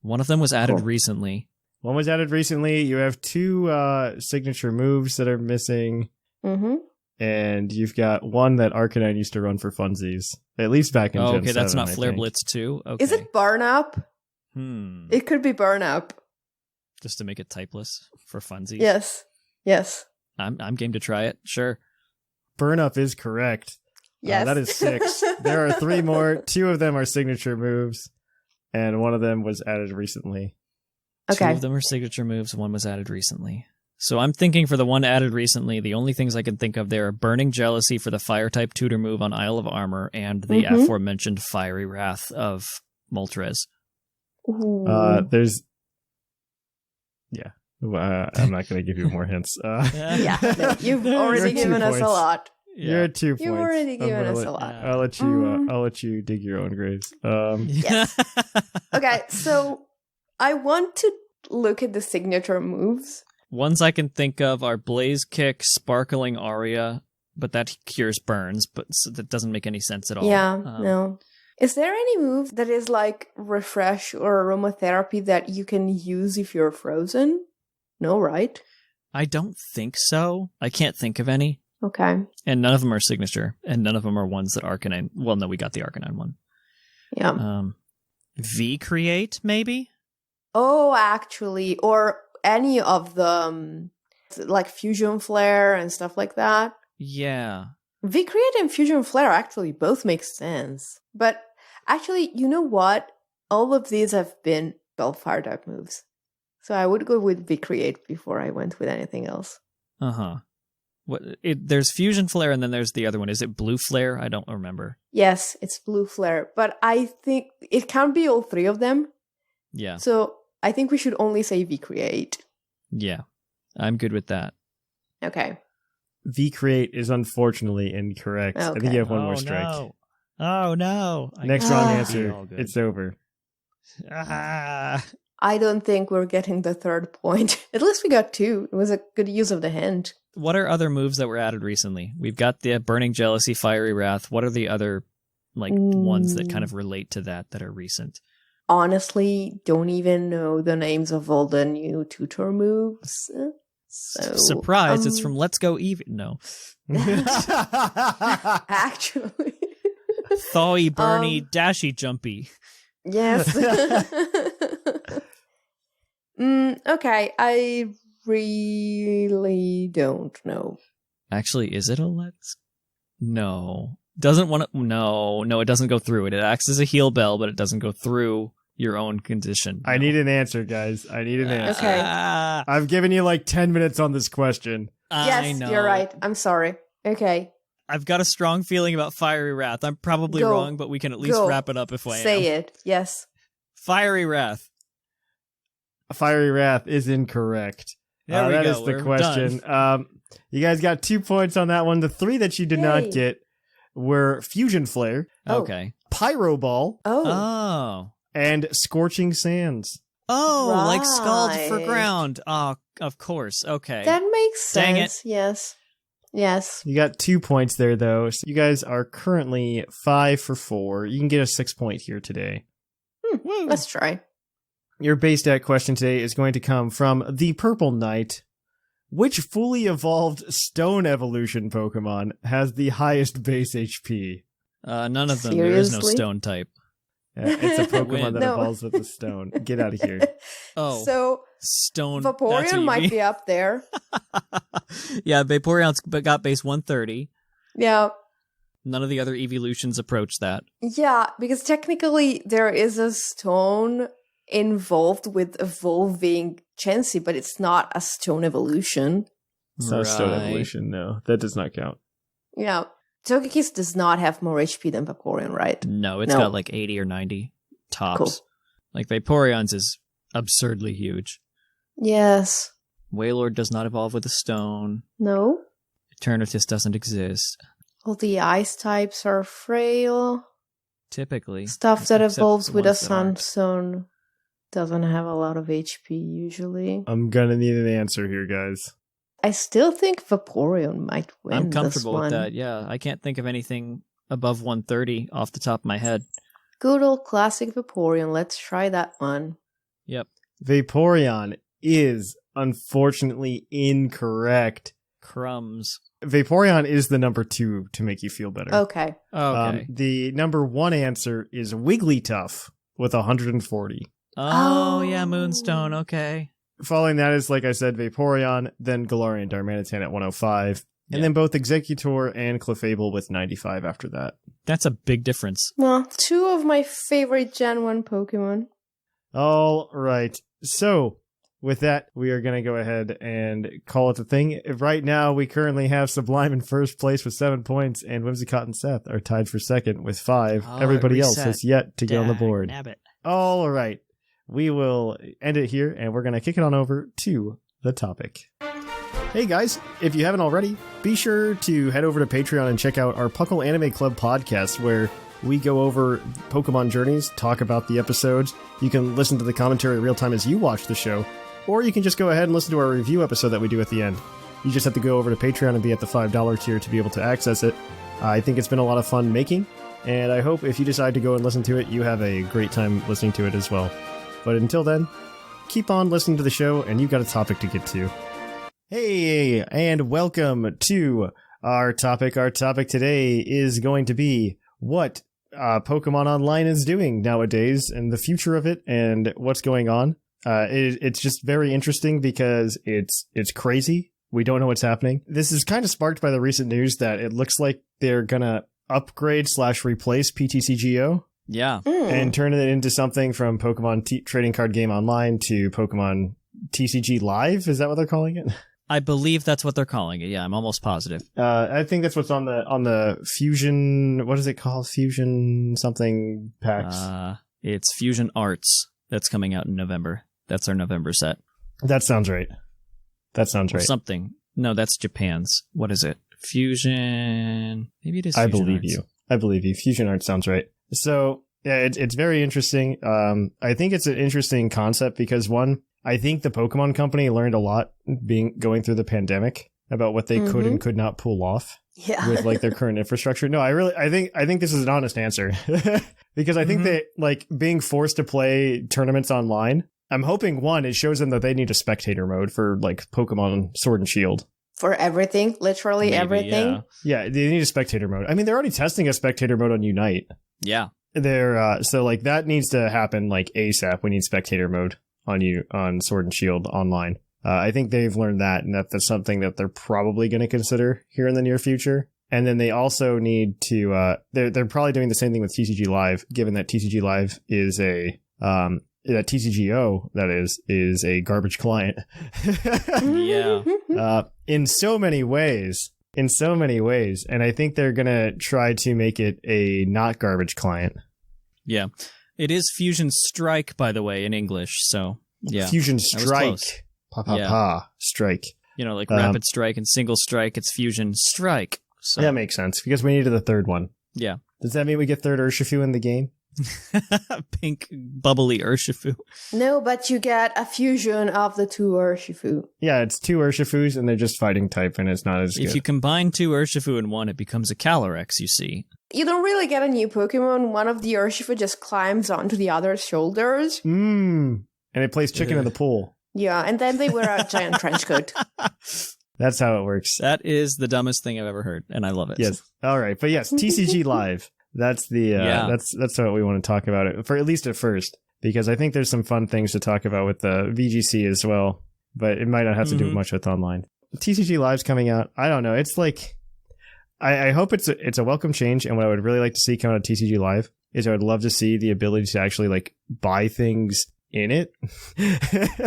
One of them was added Cool. recently. One was added recently. You have 2 signature moves that are missing. And you've got one that Arcanine used to run for funsies. At least back in Gen Okay, that's 7, not I Flare think. Blitz 2. Okay. is it Burn Up? It It could be Burn Up. just to make it typeless for funsies. Yes. Yes. I'm game to try it. Sure. Burn Up is correct. Yes. That is 6. There are 3 more. 2 of them are signature moves. And one of them was added recently. Two Okay. of them are signature moves. One was added recently. So I'm thinking for the one added recently, the only things I can think of there are Burning Jealousy for the Fire-type tutor move on Isle of Armor and the aforementioned Fiery Wrath of Moltres. Ooh. There's... Yeah. I'm not going to give you more hints. Yeah. No, you've already You're 2 given us a points. lot. You're at 2 points. You've already I'm given gonna us a let- lot. I'll let you dig your own graves. Yes. Okay, so I want to look at the signature moves. Ones I can think of are Blaze Kick, Sparkling Aria, but that cures burns, but so that doesn't make any sense at all. Yeah, no. Is there any move that is like Refresh or Aromatherapy that you can use if you're frozen? No, right? I don't think so. I can't think of any. Okay. And none of them are signature, and none of them are ones that Arcanine... Well, no, we got the Arcanine one. Yeah. V-Create, maybe? Oh, actually, or any of the like Fusion Flare and stuff like that. Yeah. V-Create and Fusion Flare actually both make sense. But actually, you know what? All of these have been Fire type moves. So I would go with V-Create before I went with anything else. Uh-huh. There's Fusion Flare, and then there's the other one. Is it Blue Flare? I don't remember. Yes, it's Blue Flare. But I think it can't be all 3 of them. Yeah. So I think we should only say V-Create. Yeah. I'm good with that. Okay. V-Create is unfortunately incorrect. I think Okay. you have one more strike. No. Oh, no. Next wrong Ah. answer. All good. It's over. Ah. I don't think we're getting the 3rd point. At least we got 2. It was a good use of the hint. What are other moves that were added recently? We've got the Burning Jealousy, Fiery Wrath. What are the other ones that kind of relate to that are recent? Honestly, don't even know the names of all the new tutor moves. So, Surprise, it's from Let's Go Eevee. No. Actually. Thawy, Burny, Dashy, Jumpy. Yes. Okay, I really don't know. Actually, is it a Let's? No. Doesn't want to. No, it doesn't go through it. It acts as a heal bell, but it doesn't go through your own condition. I need an answer, guys. I need an answer. Okay. I've given you like 10 minutes on this question. I Yes, know. you're right. I'm sorry. Okay. I've got a strong feeling about Fiery Wrath. I'm probably Go. wrong, but we can at least Go. wrap it up if I Say am. it. Yes. Fiery Wrath. Fiery Wrath is incorrect. There we that go. is the We're question. You guys got 2 points on that one. The 3 that you did not get were Fusion Flare, Okay. Pyro Ball, Oh. and Scorching Sands. Oh, like Scald for Right. Ground. Oh, of course. Okay. That makes Dang sense. Yes. You got 2 points there, though. So you guys are currently 5 for 4. You can get a 6-point here today. Let's try. Your base stat question today is going to come from the Purple Knight. Which fully evolved Stone Evolution Pokemon has the highest base HP? None of them. There is no Seriously? stone type. It's a Pokemon that No. evolves with a stone. Get out of here. Oh, So stone. That's what Vaporeon you might mean. be up there. Yeah, Vaporeon's got base 130. Yeah. None of the other evolutions approach that. Yeah, because technically there is a stone involved with evolving Chansey, but it's not a stone evolution. It's not a Stone Right. Evolution, no. That does not count. Yeah. Togekiss does not have more HP than Vaporeon, right? No, it's No. got like 80 or 90 tops. Cool. Like Vaporeon's is absurdly huge. Yes. Wailord does not evolve with a stone. No. Eternatus doesn't exist. All the ice types are frail. Typically. Stuff that Except evolves the with a ones that aren't. sunstone doesn't have a lot of HP usually. I'm gonna need an answer here, guys. I still think Vaporeon might win. I'm this comfortable with one. that, yeah. I can't think of anything above 130 off the top of my head. Good old classic Vaporeon. Let's try that one. Yep. Vaporeon is unfortunately incorrect. Crumbs. Vaporeon is the number 2 to make you feel better. Okay. Okay. The number 1 answer is Wigglytuff with 140. Oh, yeah, Oh. Moonstone, okay. Following that is, like I said, Vaporeon, then Galarian Darmanitan at 105, and Yeah. then both Exeggutor and Clefable with 95 after that. That's a big difference. Well, 2 of my favorite Gen 1 Pokemon. All right. So, with that, we are going to go ahead and call it a thing. Right now, we currently have Sublime in first place with 7 points, and Whimsicott and Seth are tied for second with 5. Oh, Everybody it else reset. has yet to get on the board. Nabbit. All right. We will end it here, and we're going to kick it on over to the topic. Hey guys, if you haven't already, be sure to head over to Patreon and check out our PUCL Anime Club podcast, where we go over Pokemon journeys, talk about the episodes. You can listen to the commentary real time as you watch the show, or you can just go ahead and listen to our review episode that we do at the end. You just have to go over to Patreon and be at the $5 tier to be able to access it. I think it's been a lot of fun making, and I hope if you decide to go and listen to it, you have a great time listening to it as well. But until then, keep on listening to the show, and you've got a topic to get to. Hey, and welcome to our topic. Our topic today is going to be what Pokemon Online is doing nowadays, and the future of it, and what's going on. It's just very interesting because it's crazy. We don't know what's happening. This is kind of sparked by the recent news that it looks like they're gonna upgrade/replace PTCGO. Yeah. And turn it into something from Pokemon Trading Card Game Online to Pokemon TCG Live. Is that what they're calling it? I believe that's what they're calling it. Yeah, I'm almost positive. I think that's what's on the Fusion. What is it called? Fusion something packs. It's Fusion Arts that's coming out in November. That's our November set. That sounds right. That sounds Or right. something. No, that's Japan's. What is it? Fusion. Maybe it is. I Fusion believe Arts. you. I believe you. Fusion Art sounds right. So yeah, it's very interesting. I think it's an interesting concept because one, I think the Pokemon Company learned a lot going through the pandemic about what they could and could not pull off Yeah. with like their current infrastructure. No, I think this is an honest answer because I think that like being forced to play tournaments online, I'm hoping one, it shows them that they need a spectator mode for like Pokemon Sword and Shield. For everything, literally Maybe, everything. Yeah, they need a spectator mode. I mean, they're already testing a spectator mode on Unite. Yeah. They're so like that needs to happen like ASAP. We need spectator mode on Sword and Shield online. I think they've learned that, and that's something that they're probably going to consider here in the near future. And then they also need to they're probably doing the same thing with TCG Live, given that TCG Live is a that TCGO that is a garbage client. Yeah. In so many ways. And I think they're going to try to make it a not garbage client. Yeah. It is Fusion Strike, by the way, in English, so Yeah. Fusion That was Strike. close. Pa strike. You know, like Rapid Strike and Single Strike, it's Fusion Strike. So That makes sense because we needed a third one. yeah. Does that mean we get third Urshifu in the game? Pink bubbly Urshifu. No, but you get a fusion of the two Urshifu. Yeah, it's 2 Urshifus and they're just fighting type and it's not as If good. you combine 2 Urshifu in one, it becomes a Calyrex, you see. You don't really get a new Pokemon. One of the Urshifu just climbs onto the other's shoulders. And it plays chicken in the pool. Yeah, and then they wear a giant trench coat. That's how it works. That is the dumbest thing I've ever heard, and I love it. Yes. All right. But yes, TCG Live. That's the that's what we want to talk about it for, at least at first, because I think there's some fun things to talk about with the VGC as well, but it might not have to do much with online. TCG Live's coming out. I don't know. It's like I hope it's a welcome change, and what I would really like to see come out of TCG Live is I would love to see the ability to actually like buy things in it.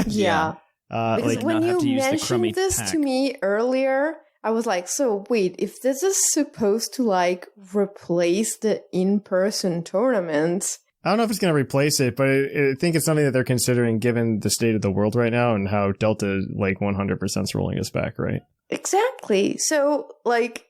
Yeah. Because like when not have you to use the crummy mentioned this pack. to me earlier, I was like, so wait, if this is supposed to like replace the in-person tournaments, I don't know if it's going to replace it, but I think it's something that they're considering given the state of the world right now and how Delta like 100% is rolling us back, right? exactly. So like,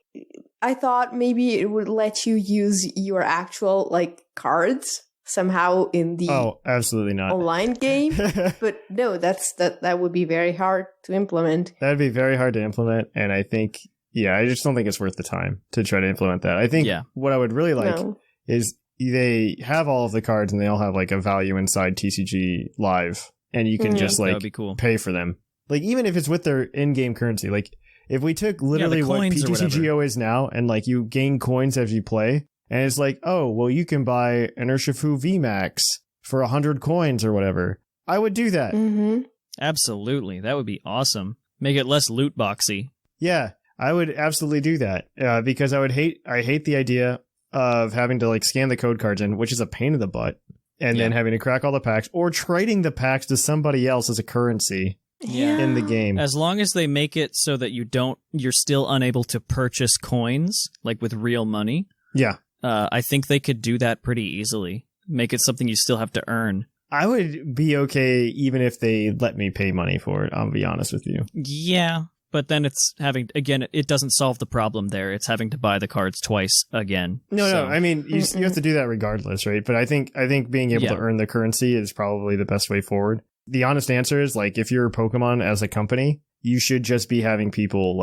I thought maybe it would let you use your actual like cards somehow in the Oh, absolutely not. online game, but no, that would be very hard to implement. That'd be very hard to implement, and I think, I just don't think it's worth the time to try to implement that. I think what I would really like is they have all of the cards and they all have like a value inside TCG Live, and you can just like pay for them. Like even if it's with their in-game currency, like if we took literally what PTCGO is now and like you gain coins as you play, and it's like, oh, well, you can buy an Urshifu VMAX for 100 coins or whatever. I would do that. Mm-hmm. Absolutely. That would be awesome. Make it less loot boxy. Yeah, I would absolutely do that because I hate the idea of having to like scan the code cards in, which is a pain in the butt, and then having to crack all the packs or trading the packs to somebody else as a currency in the game. As long as they make it so that you're still unable to purchase coins like with real money. Yeah. I think they could do that pretty easily. Make it something you still have to earn. I would be okay even if they let me pay money for it, I'll be honest with you. Yeah, but then it's it doesn't solve the problem there. It's having to buy the cards twice again. No, I mean, you have to do that regardless, right? But I think being able to earn the currency is probably the best way forward. The honest answer is, like, if you're Pokemon as a company, you should just be having people,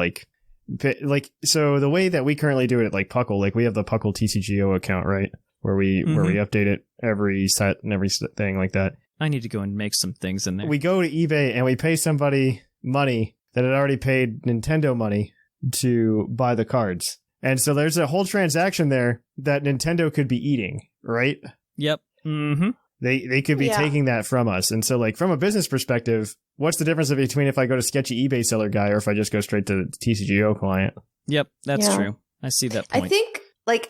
so the way that we currently do it at, like, PUCL, like, we have the PUCL TCGO account, right? Where we update it every set and every thing like that. I need to go and make some things in there. We go to eBay and we pay somebody money that had already paid Nintendo money to buy the cards. And so there's a whole transaction there that Nintendo could be eating, right? Yep. Mm-hmm. They could be taking that from us. And so, like, from a business perspective, what's the difference between if I go to sketchy eBay seller guy or if I just go straight to the TCGO client? Yep, that's true. I see that point. I think,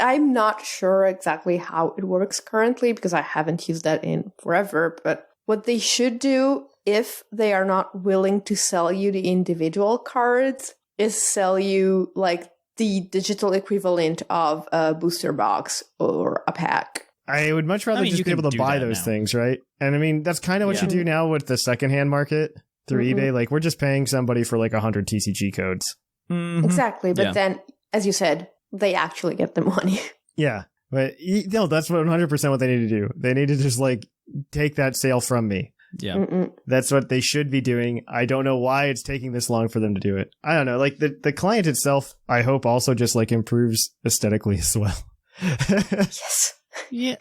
I'm not sure exactly how it works currently because I haven't used that in forever, but what they should do, if they are not willing to sell you the individual cards, is sell you, the digital equivalent of a booster box or a pack. I would much rather just be able to buy those things, right? And I mean, that's kind of what you do now with the secondhand market through eBay. Like, we're just paying somebody for 100 TCG codes. Mm-hmm. Exactly. But then, as you said, they actually get the money. Yeah. But that's 100% what they need to do. They need to just take that sale from me. Yeah. That's what they should be doing. I don't know why it's taking this long for them to do it. I don't know. The client itself, I hope also just improves aesthetically as well. Yes. Yeah,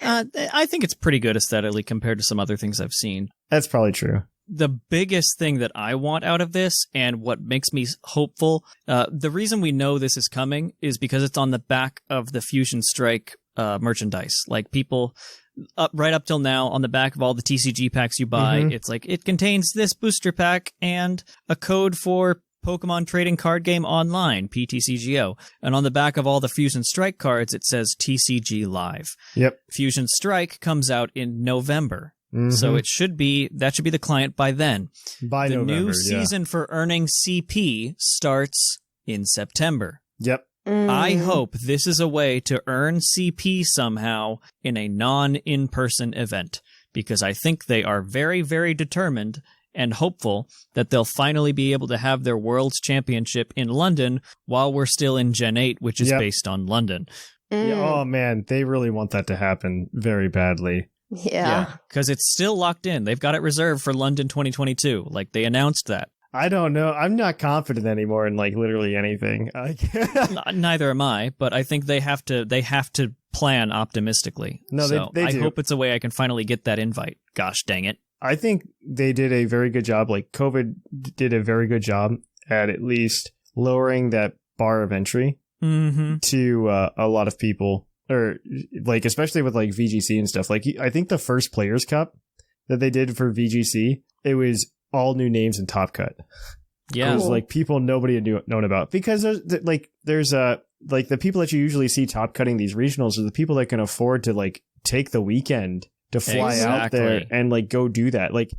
I think it's pretty good aesthetically compared to some other things I've seen. That's probably true. The biggest thing that I want out of this and what makes me hopeful, the reason we know this is coming is because it's on the back of the Fusion Strike merchandise. Like, people right up till now, on the back of all the TCG packs you buy, it's it contains this booster pack and a code for Pokemon Trading Card Game Online, PTCGO. And on the back of all the Fusion Strike cards, it says TCG Live. Yep. Fusion Strike comes out in November. So that should be the client by then. By the November, new season for earning CP starts in September. Yep. I hope this is a way to earn CP somehow in a non-in-person event, because I think they are very, very determined and hopeful that they'll finally be able to have their World's Championship in London while we're still in Gen 8, which is based on London. Yeah, oh man, they really want that to happen very badly. Yeah. Because it's still locked in. They've got it reserved for London 2022. Like, they announced that. I don't know. I'm not confident anymore in like literally anything. Neither am I, but I think they have to plan optimistically. No, so they do. I hope it's a way I can finally get that invite. Gosh dang it. I think they did a very good job. Like COVID did a very good job at least lowering that bar of entry to a lot of people, or like especially with like VGC and stuff. Like I think the first Players Cup that they did for VGC, it was all new names in Top Cut. Yeah, it was like people nobody had known about, because there's like the people that you usually see top cutting these regionals are the people that can afford to like take the weekend to fly out there and like go do that. Like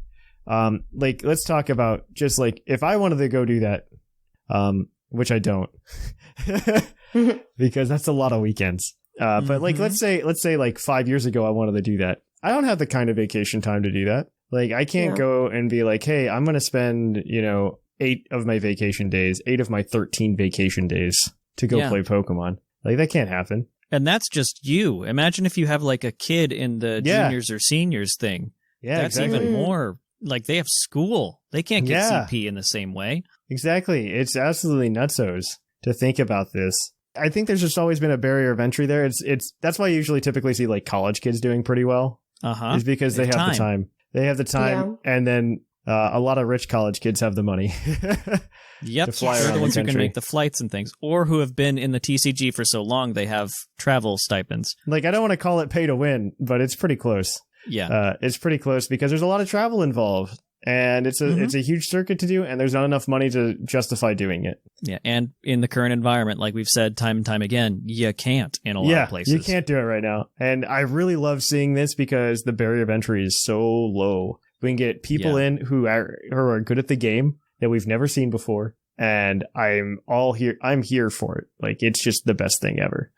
let's talk about just like if I wanted to go do that, which I don't, because that's a lot of weekends. But like let's say like 5 years ago I wanted to do that. I don't have the kind of vacation time to do that. Like I can't go and be like, hey, I'm going to spend 8 of my vacation days, 8 of my 13 vacation days to go play Pokemon. Like that can't happen. And that's just you. Imagine if you have like a kid in the juniors or seniors thing. Yeah, that's exactly. even more. Like they have school. They can't get CP in the same way. Exactly. It's absolutely nutsos to think about this. I think there's just always been a barrier of entry there. It's that's why you usually typically see like college kids doing pretty well. Is because they have the time. They have the time, and then a lot of rich college kids have the money. Yep, they're the ones who can make the flights and things, or who have been in the TCG for so long they have travel stipends. Like, I don't want to call it pay to win, but it's pretty close. Yeah, it's pretty close because there's a lot of travel involved, and it's a huge circuit to do, and there's not enough money to justify doing it. Yeah, and in the current environment, like we've said time and time again, you can't in a lot of places. You can't do it right now, and I really love seeing this because the barrier of entry is so low. We can get people in who are good at the game that we've never seen before, and I'm here for it. Like, it's just the best thing ever.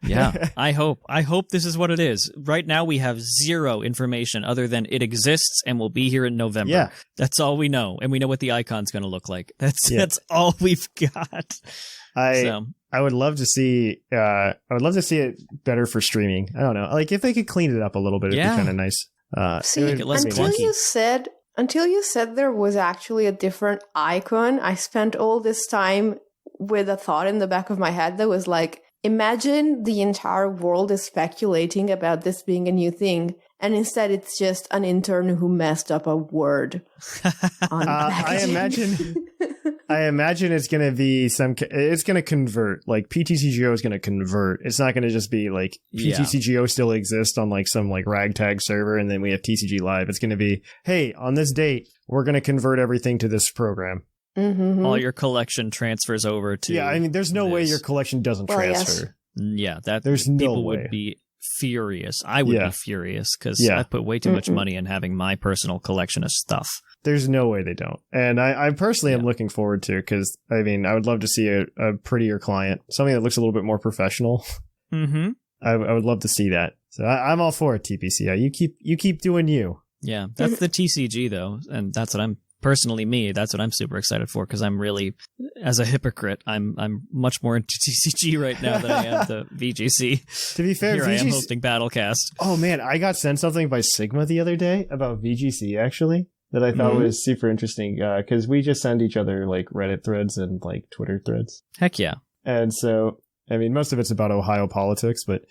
Yeah, I hope this is what it is. Right now we have zero information other than it exists and will be here in November. Yeah. That's all we know, and we know what the icon's going to look like. That's all we've got. I would love to see it better for streaming. I don't know. Like, if they could clean it up a little bit, it'd be kind of nice. Until you said there was actually a different icon, I spent all this time with a thought in the back of my head that was like, imagine the entire world is speculating about this being a new thing, and instead it's just an intern who messed up a word on packaging. I imagine it's going to be it's going to convert. Like, PTCGO is going to convert. It's not going to just be like PTCGO still exists on like some like ragtag server and then we have TCG Live. It's going to be, hey, on this date, we're going to convert everything to this program. Mm-hmm. All your collection transfers over to. Yeah, I mean, there's no way your collection doesn't transfer. Yes. Yeah, there's no people way. Would be furious. I would be furious because I put way too much money in having my personal collection of stuff. There's no way they don't. And I personally am looking forward to, because I mean, I would love to see a prettier client, something that looks a little bit more professional. Mm-hmm. I would love to see that. So I'm all for it, TPCI. You keep doing you. Yeah, that's the TCG though, and that's what I'm. Personally, that's what I'm super excited for, because I'm really, as a hypocrite, I'm much more into TCG right now than I am the VGC. To be fair, Here I am hosting Battlecast. Oh man, I got sent something by Sigma the other day about VGC actually that I thought was super interesting, because we just send each other like Reddit threads and like Twitter threads. Heck yeah! And so, I mean, most of it's about Ohio politics, but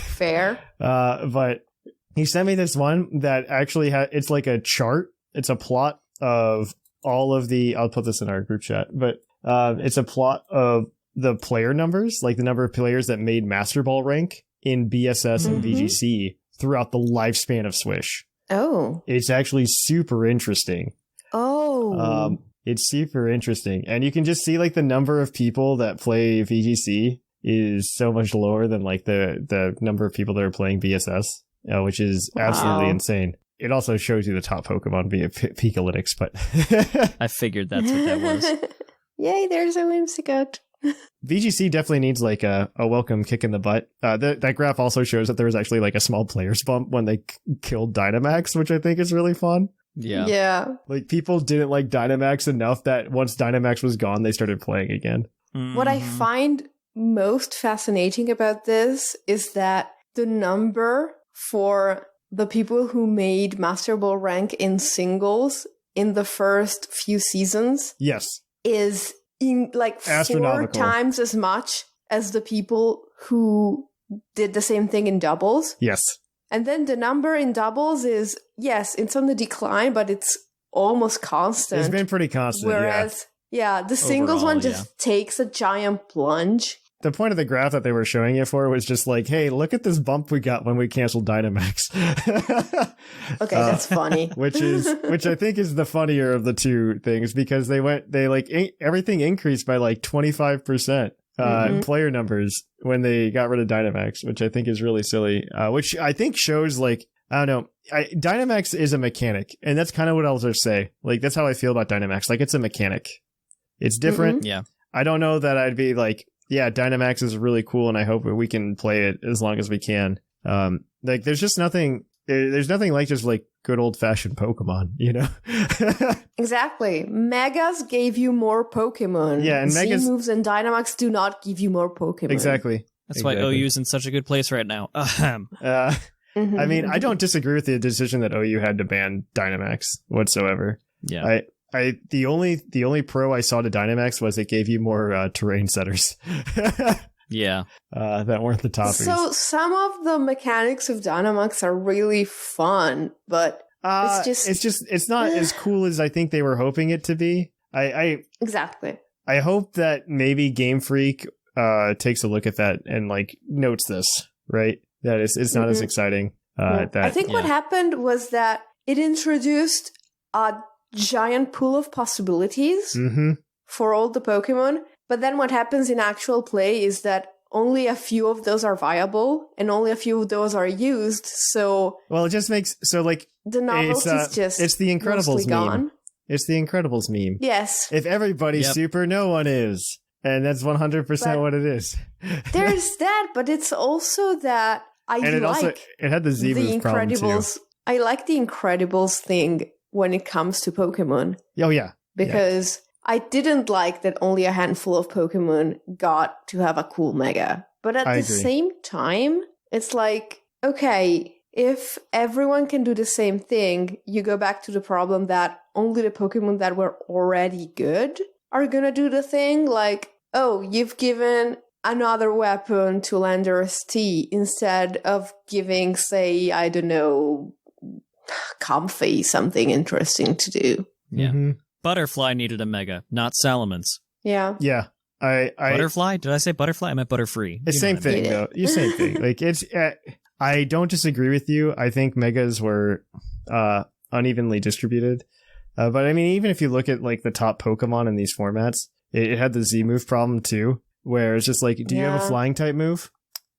fair. But he sent me this one that actually it's like a chart. It's a plot of all of I'll put this in our group chat, but it's a plot of the player numbers, like the number of players that made Master Ball rank in BSS and VGC throughout the lifespan of SWSH. Oh. It's actually super interesting. Oh. It's super interesting. And you can just see like the number of people that play VGC is so much lower than like the number of people that are playing BSS, which is absolutely insane. It also shows you the top Pokemon via Picalytics, but I figured that's what that was. Yay, there's a Whimsicott. VGC definitely needs like a welcome kick in the butt. That graph also shows that there was actually like a small players bump when they killed Dynamax, which I think is really fun. Yeah. Yeah. Like, people didn't like Dynamax enough that once Dynamax was gone, they started playing again. What I find most fascinating about this is that the number for the people who made Master Ball rank in singles in the first few seasons Yes. is in like 4 Astronomical. times as much as the people who did the same thing in doubles. Yes. And then the number in doubles is, yes, it's on the decline, but it's almost constant. It's been pretty constant, Whereas, the singles Overall, one just takes a giant plunge. The point of the graph that they were showing it for was just like, hey, look at this bump we got when we canceled Dynamax. Okay, that's funny. which I think is the funnier of the two things, because everything increased by like 25% player numbers when they got rid of Dynamax, which I think is really silly. Which I think shows, like, I don't know, Dynamax is a mechanic, and that's kind of what I'll just say. Like, that's how I feel about Dynamax. Like, it's a mechanic. It's different. Yeah. I don't know that I'd be like, yeah, Dynamax is really cool, and I hope we can play it as long as we can. Like, there's just nothing. There's nothing like just like good old fashioned Pokemon, you know? Exactly. Megas gave you more Pokemon. Yeah, and Megas moves and Dynamax do not give you more Pokemon. Exactly. That's why OU's in such a good place right now. I mean, I don't disagree with the decision that OU had to ban Dynamax whatsoever. Yeah. The only pro I saw to Dynamax was it gave you more terrain setters. Yeah. That weren't the toppies. So some of the mechanics of Dynamax are really fun, but it's not as cool as I think they were hoping it to be. Exactly. I hope that maybe Game Freak takes a look at that and like notes this, right? That it's not as exciting. I think what happened was that it introduced a giant pool of possibilities for all the Pokemon. But then what happens in actual play is that only a few of those are viable and only a few of those are used. So, well, it just makes the novelty is just it's the Incredibles meme. Gone. It's the Incredibles meme. Yes. If everybody's super, no one is, and that's 100% what it is. There's that, but it's also that it had the Z-move problem too. I like the Incredibles thing when it comes to Pokemon. Oh yeah, because I didn't like that only a handful of Pokemon got to have a cool Mega. But at the same time, it's like, okay, if everyone can do the same thing, you go back to the problem that only the Pokemon that were already good are gonna do the thing. Like, oh, you've given another weapon to Landorus T instead of giving, say, I don't know, Comfey something interesting to do. Yeah. Butterfly needed a Mega, not Salamence. Yeah. Yeah. Butterfly? Did I say Butterfly? I meant Butterfree. It's same thing, though. You same thing. Like, it's. I don't disagree with you. I think Megas were unevenly distributed. But I mean, even if you look at like the top Pokemon in these formats, it had the Z move problem too, where it's just like, do you have a flying type move?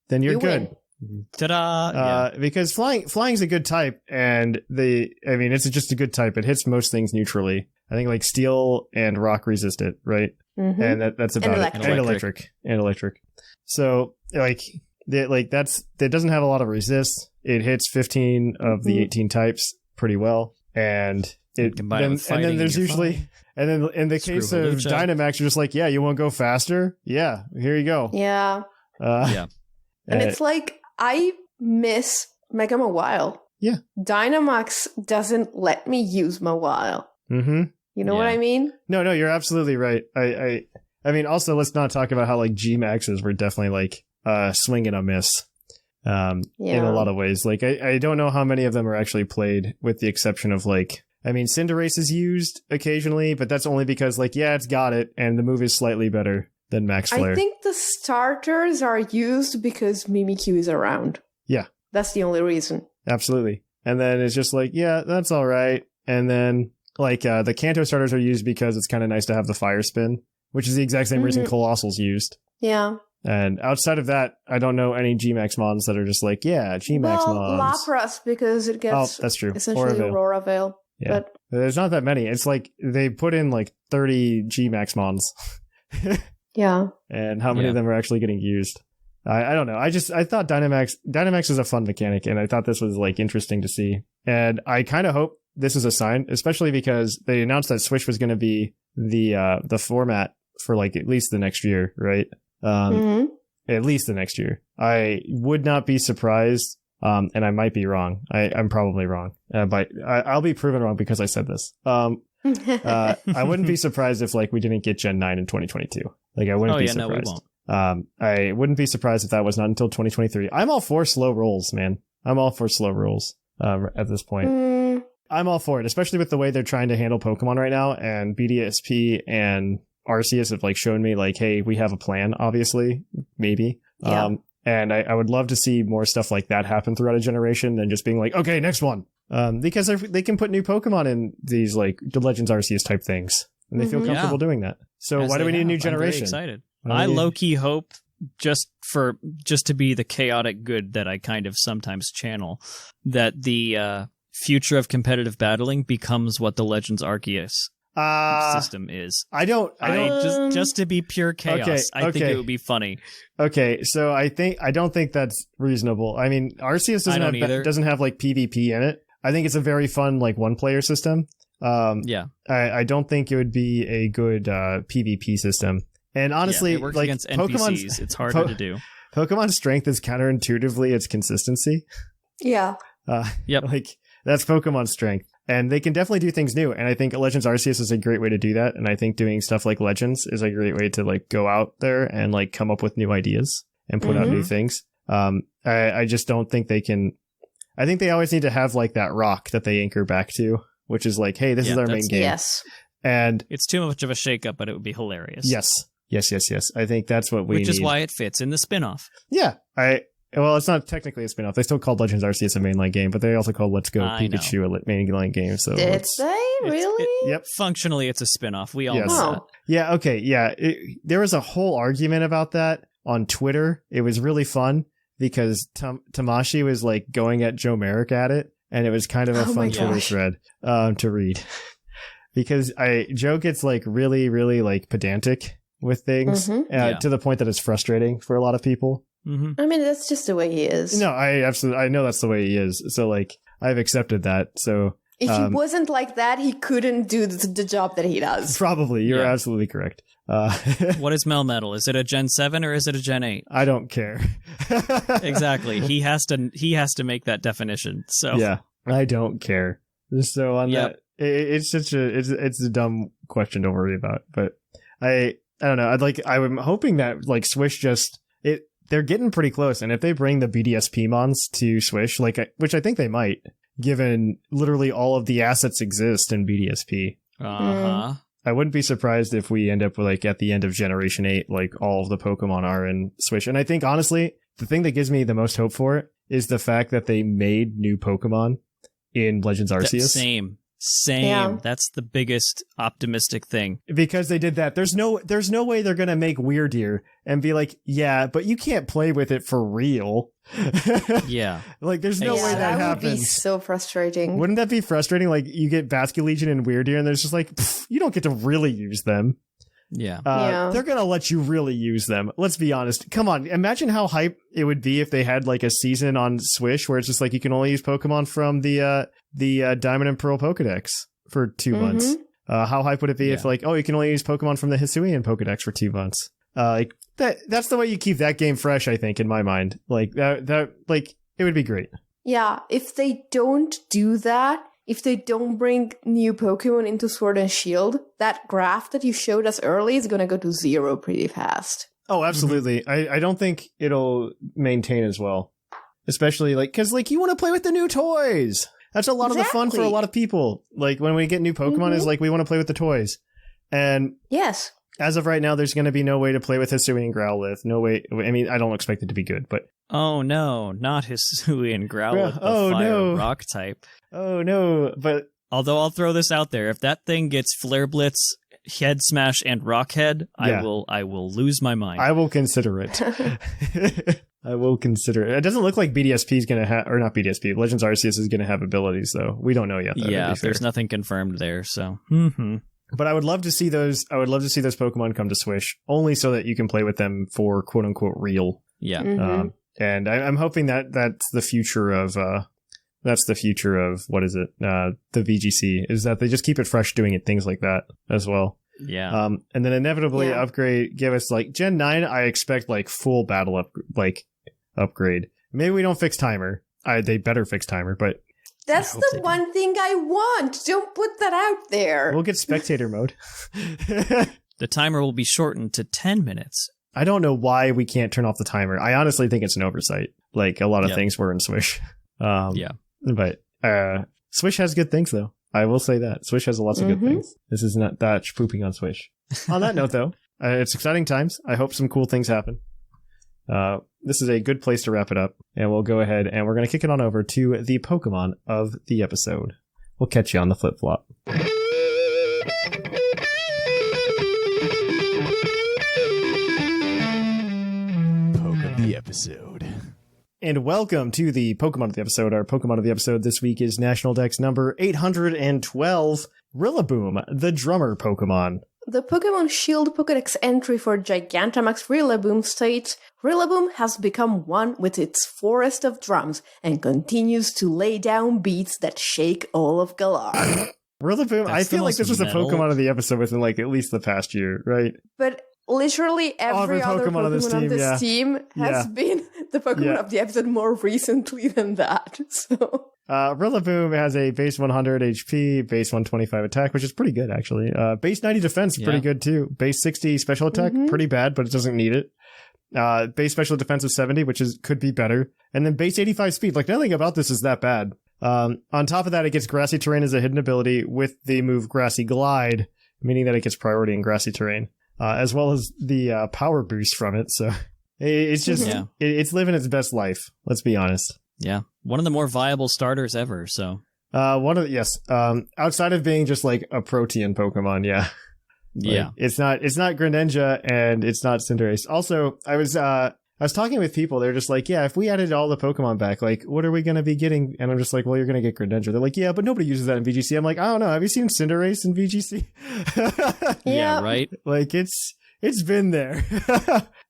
Then you're good. Win. Ta-da! Because flying's a good type, and it's just a good type. It hits most things neutrally. I think like steel and rock resist it, right? And that's about it. And electric. So like that doesn't have a lot of resist. It hits 15 of the 18 types pretty well, and then there's usually. And then in the case of Dynamax, you're just like, yeah, you want to go faster? Yeah, here you go. Yeah. And it's like, I miss Mega Mawile. Yeah. Dynamax doesn't let me use Mawile. You know what I mean? No, you're absolutely right. I mean, also, let's not talk about how like G-Maxes were definitely like swing and a miss in a lot of ways. Like, I don't know how many of them are actually played, with the exception of like, I mean, Cinderace is used occasionally, but that's only because like, yeah, it's got it, and the move is slightly better than Max Flare. I think the starters are used because Mimikyu is around. Yeah. That's the only reason. Absolutely. And then it's just like, yeah, that's all right. And then like the Kanto starters are used because it's kind of nice to have the Fire Spin, which is the exact same reason Colossal's used. Yeah. And outside of that, I don't know any G-Max mons that are just like, yeah, G-Max mons. Lapras, because it gets that's true. essentially Aurora Veil. Yeah. But there's not that many. It's like they put in like 30 G-Max mons. Yeah. And how many of them are actually getting used? I don't know. I thought Dynamax is a fun mechanic, and I thought this was like interesting to see. And I kind of hope this is a sign, especially because they announced that Swish was going to be the format for like at least the next year, right? At least the next year. I would not be surprised, and I might be wrong. I'm probably wrong, but I'll be proven wrong because I said this. I wouldn't be surprised if like we didn't get Gen 9 in 2022. Like I wouldn't be surprised. No, we won't. I wouldn't be surprised if that was not until 2023. I'm all for slow rolls, man. I'm all for slow rolls at this point. I'm all for it, especially with the way they're trying to handle Pokemon right now. And BDSP and Arceus have like shown me like, hey, we have a plan, obviously, maybe. Yeah. And I would love to see more stuff like that happen throughout a generation than just being like, okay, next one. Because they can put new Pokemon in these like the Legends Arceus type things. And they feel comfortable doing that. So why do we need a new generation? I'm very excited. I low-key hope just to be the chaotic good that I kind of sometimes channel, that the future of competitive battling becomes what the Legends Arceus system is. I don't just to be pure chaos. I think it would be funny. Okay, so I don't think that's reasonable. I mean, Arceus doesn't have like PvP in it. I think it's a very fun like one player system. I don't think it would be a good PvP system. And honestly, it works like against NPCs, it's harder to do. Pokemon's strength is counterintuitively its consistency. Yeah. Like that's Pokemon's strength. And they can definitely do things new. And I think Legends Arceus is a great way to do that. And I think doing stuff like Legends is a great way to like go out there and like come up with new ideas and put out new things. I just don't think they can. I think they always need to have like that rock that they anchor back to, which is like, hey, this is our main game. Yes. And it's too much of a shakeup, but it would be hilarious. Yes. I think that's what we need. Which is why it fits in the spin-off. Yeah. Well, it's not technically a spin-off. They still called Legends Arceus a mainline game, but they also called Let's Go Pikachu a mainline game. So did they really? Yep. Functionally, it's a spin-off. We all know that. Yeah. Okay. Yeah. There was a whole argument about that on Twitter. It was really fun because Tamashi was like going at Joe Merrick at it, and it was kind of a fun Twitter thread to read because Joe gets like really, really like pedantic with things to the point that it's frustrating for a lot of people. I mean, that's just the way he is. No, I know that's the way he is. So like, I've accepted that. So if he wasn't like that, he couldn't do the job that he does. Probably. You're absolutely correct. What is Melmetal? Is it a Gen 7 or is it a Gen 8? I don't care. Exactly. He has to make that definition. So yeah, I don't care. So on that, it's a dumb question to worry about. But I don't know. I'm hoping that like Swish they're getting pretty close. And if they bring the BDSP mons to Swish, which I think they might, given literally all of the assets exist in BDSP. I wouldn't be surprised if we end up with like at the end of Generation 8, like all of the Pokemon are in Swish. And I think honestly, the thing that gives me the most hope for it is the fact that they made new Pokemon in Legends Arceus. Same. Yeah. That's the biggest optimistic thing. Because they did that. There's no way they're going to make Weirdeer and be like, yeah, but you can't play with it for real. Yeah. Like there's no way that happens. Would be so frustrating. Wouldn't that be frustrating? Like you get Basculegion and Weirdeer and there's just like, you don't get to really use them. Yeah. They're going to let you really use them. Let's be honest. Come on. Imagine how hype it would be if they had like a season on Swish where it's just like you can only use Pokemon from the Diamond and Pearl Pokedex for 2 months. How hype would it be if like, oh, you can only use Pokemon from the Hisuian Pokedex for 2 months? Like that's the way you keep that game fresh, I think, in my mind. Like that like it would be great. Yeah. If they don't do that, if they don't bring new Pokemon into Sword and Shield, that graph that you showed us early is going to go to 0 pretty fast. Oh, absolutely. I don't think it'll maintain as well. Especially, like, because, like, you want to play with the new toys. That's a lot of the fun for a lot of people. Like, when we get new Pokemon, is like, we want to play with the toys. And yes, as of right now, there's going to be no way to play with Hisuian Growlithe. No way. I mean, I don't expect it to be good, but... Oh, no. Not Hisuian Growlithe, the fire rock type. Oh, no. But... Although I'll throw this out there. If that thing gets Flare Blitz, Head Smash, and Rock Head, I will lose my mind. I will consider it. I will consider it. It doesn't look like BDSP is going to have... Or not BDSP. Legends Arceus is going to have abilities, though. We don't know yet. Yeah, there's nothing confirmed there, so... But I would love to see those. I would love to see those Pokemon come to Swish, only so that you can play with them for "quote unquote" real. Yeah. And I'm hoping that that's the future of That's the future of, what is it? The VGC, is that they just keep it fresh doing things like that as well. Yeah. And then inevitably give us like Gen 9, I expect like full battle upgrade. Maybe we don't fix timer. They better fix timer, but that's the one thing I want. Don't put that out there. We'll get spectator mode. The timer will be shortened to 10 minutes. I don't know why we can't turn off the timer. I honestly think it's an oversight. Like a lot of things were in Swish. But Swish has good things though. I will say that. Swish has lots of good things. This is not Thatch pooping on Swish. On that note though, it's exciting times. I hope some cool things happen. This is a good place to wrap it up, and we'll go ahead and we're going to kick it on over to the Pokemon of the episode. We'll catch you on the flip-flop. Poke of the episode. And welcome to the Pokemon of the episode. Our Pokemon of the episode this week is National Dex number 812, Rillaboom, the drummer Pokemon. The Pokemon Shield Pokédex entry for Gigantamax Rillaboom states, Rillaboom has become one with its forest of drums and continues to lay down beats that shake all of Galar. Rillaboom, I feel like this was a Pokemon of the episode within like at least the past year, right? But literally every other Pokemon on this team has been the Pokemon of the episode more recently than that. So Rillaboom has a base 100 HP, base 125 attack, which is pretty good actually. Base 90 defense, pretty good too. Base 60 special attack, pretty bad, but it doesn't need it. Base special defense of 70, which could be better. And then base 85 speed. Like nothing about this is that bad. On top of that, it gets Grassy Terrain as a hidden ability with the move Grassy Glide, meaning that it gets priority in Grassy Terrain, as well as the power boost from it. So it's just, it's living its best life. Let's be honest. Yeah. One of the more viable starters ever. So, outside of being just like a Protean Pokemon. Yeah. Yeah. It's not Greninja and it's not Cinderace. Also, I was talking with people. They're just like, yeah, if we added all the Pokemon back, like, what are we going to be getting? And I'm just like, well, you're going to get Greninja. They're like, yeah, but nobody uses that in VGC. I'm like, I don't know. Have you seen Cinderace in VGC? Yeah, right. Like it's been there.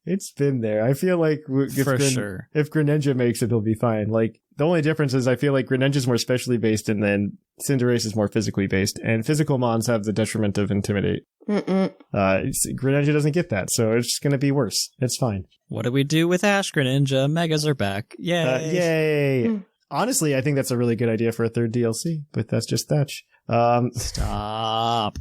It's been there. I feel like if Greninja makes it, it'll be fine. Like the only difference is I feel like Greninja is more specially based and then Cinderace is more physically based, and physical mons have the detriment of Intimidate. Greninja doesn't get that, so it's just going to be worse. It's fine. What do we do with Ash Greninja? Megas are back. Yay. Yay. Honestly, I think that's a really good idea for a third DLC, but that's just Thatch. Stop.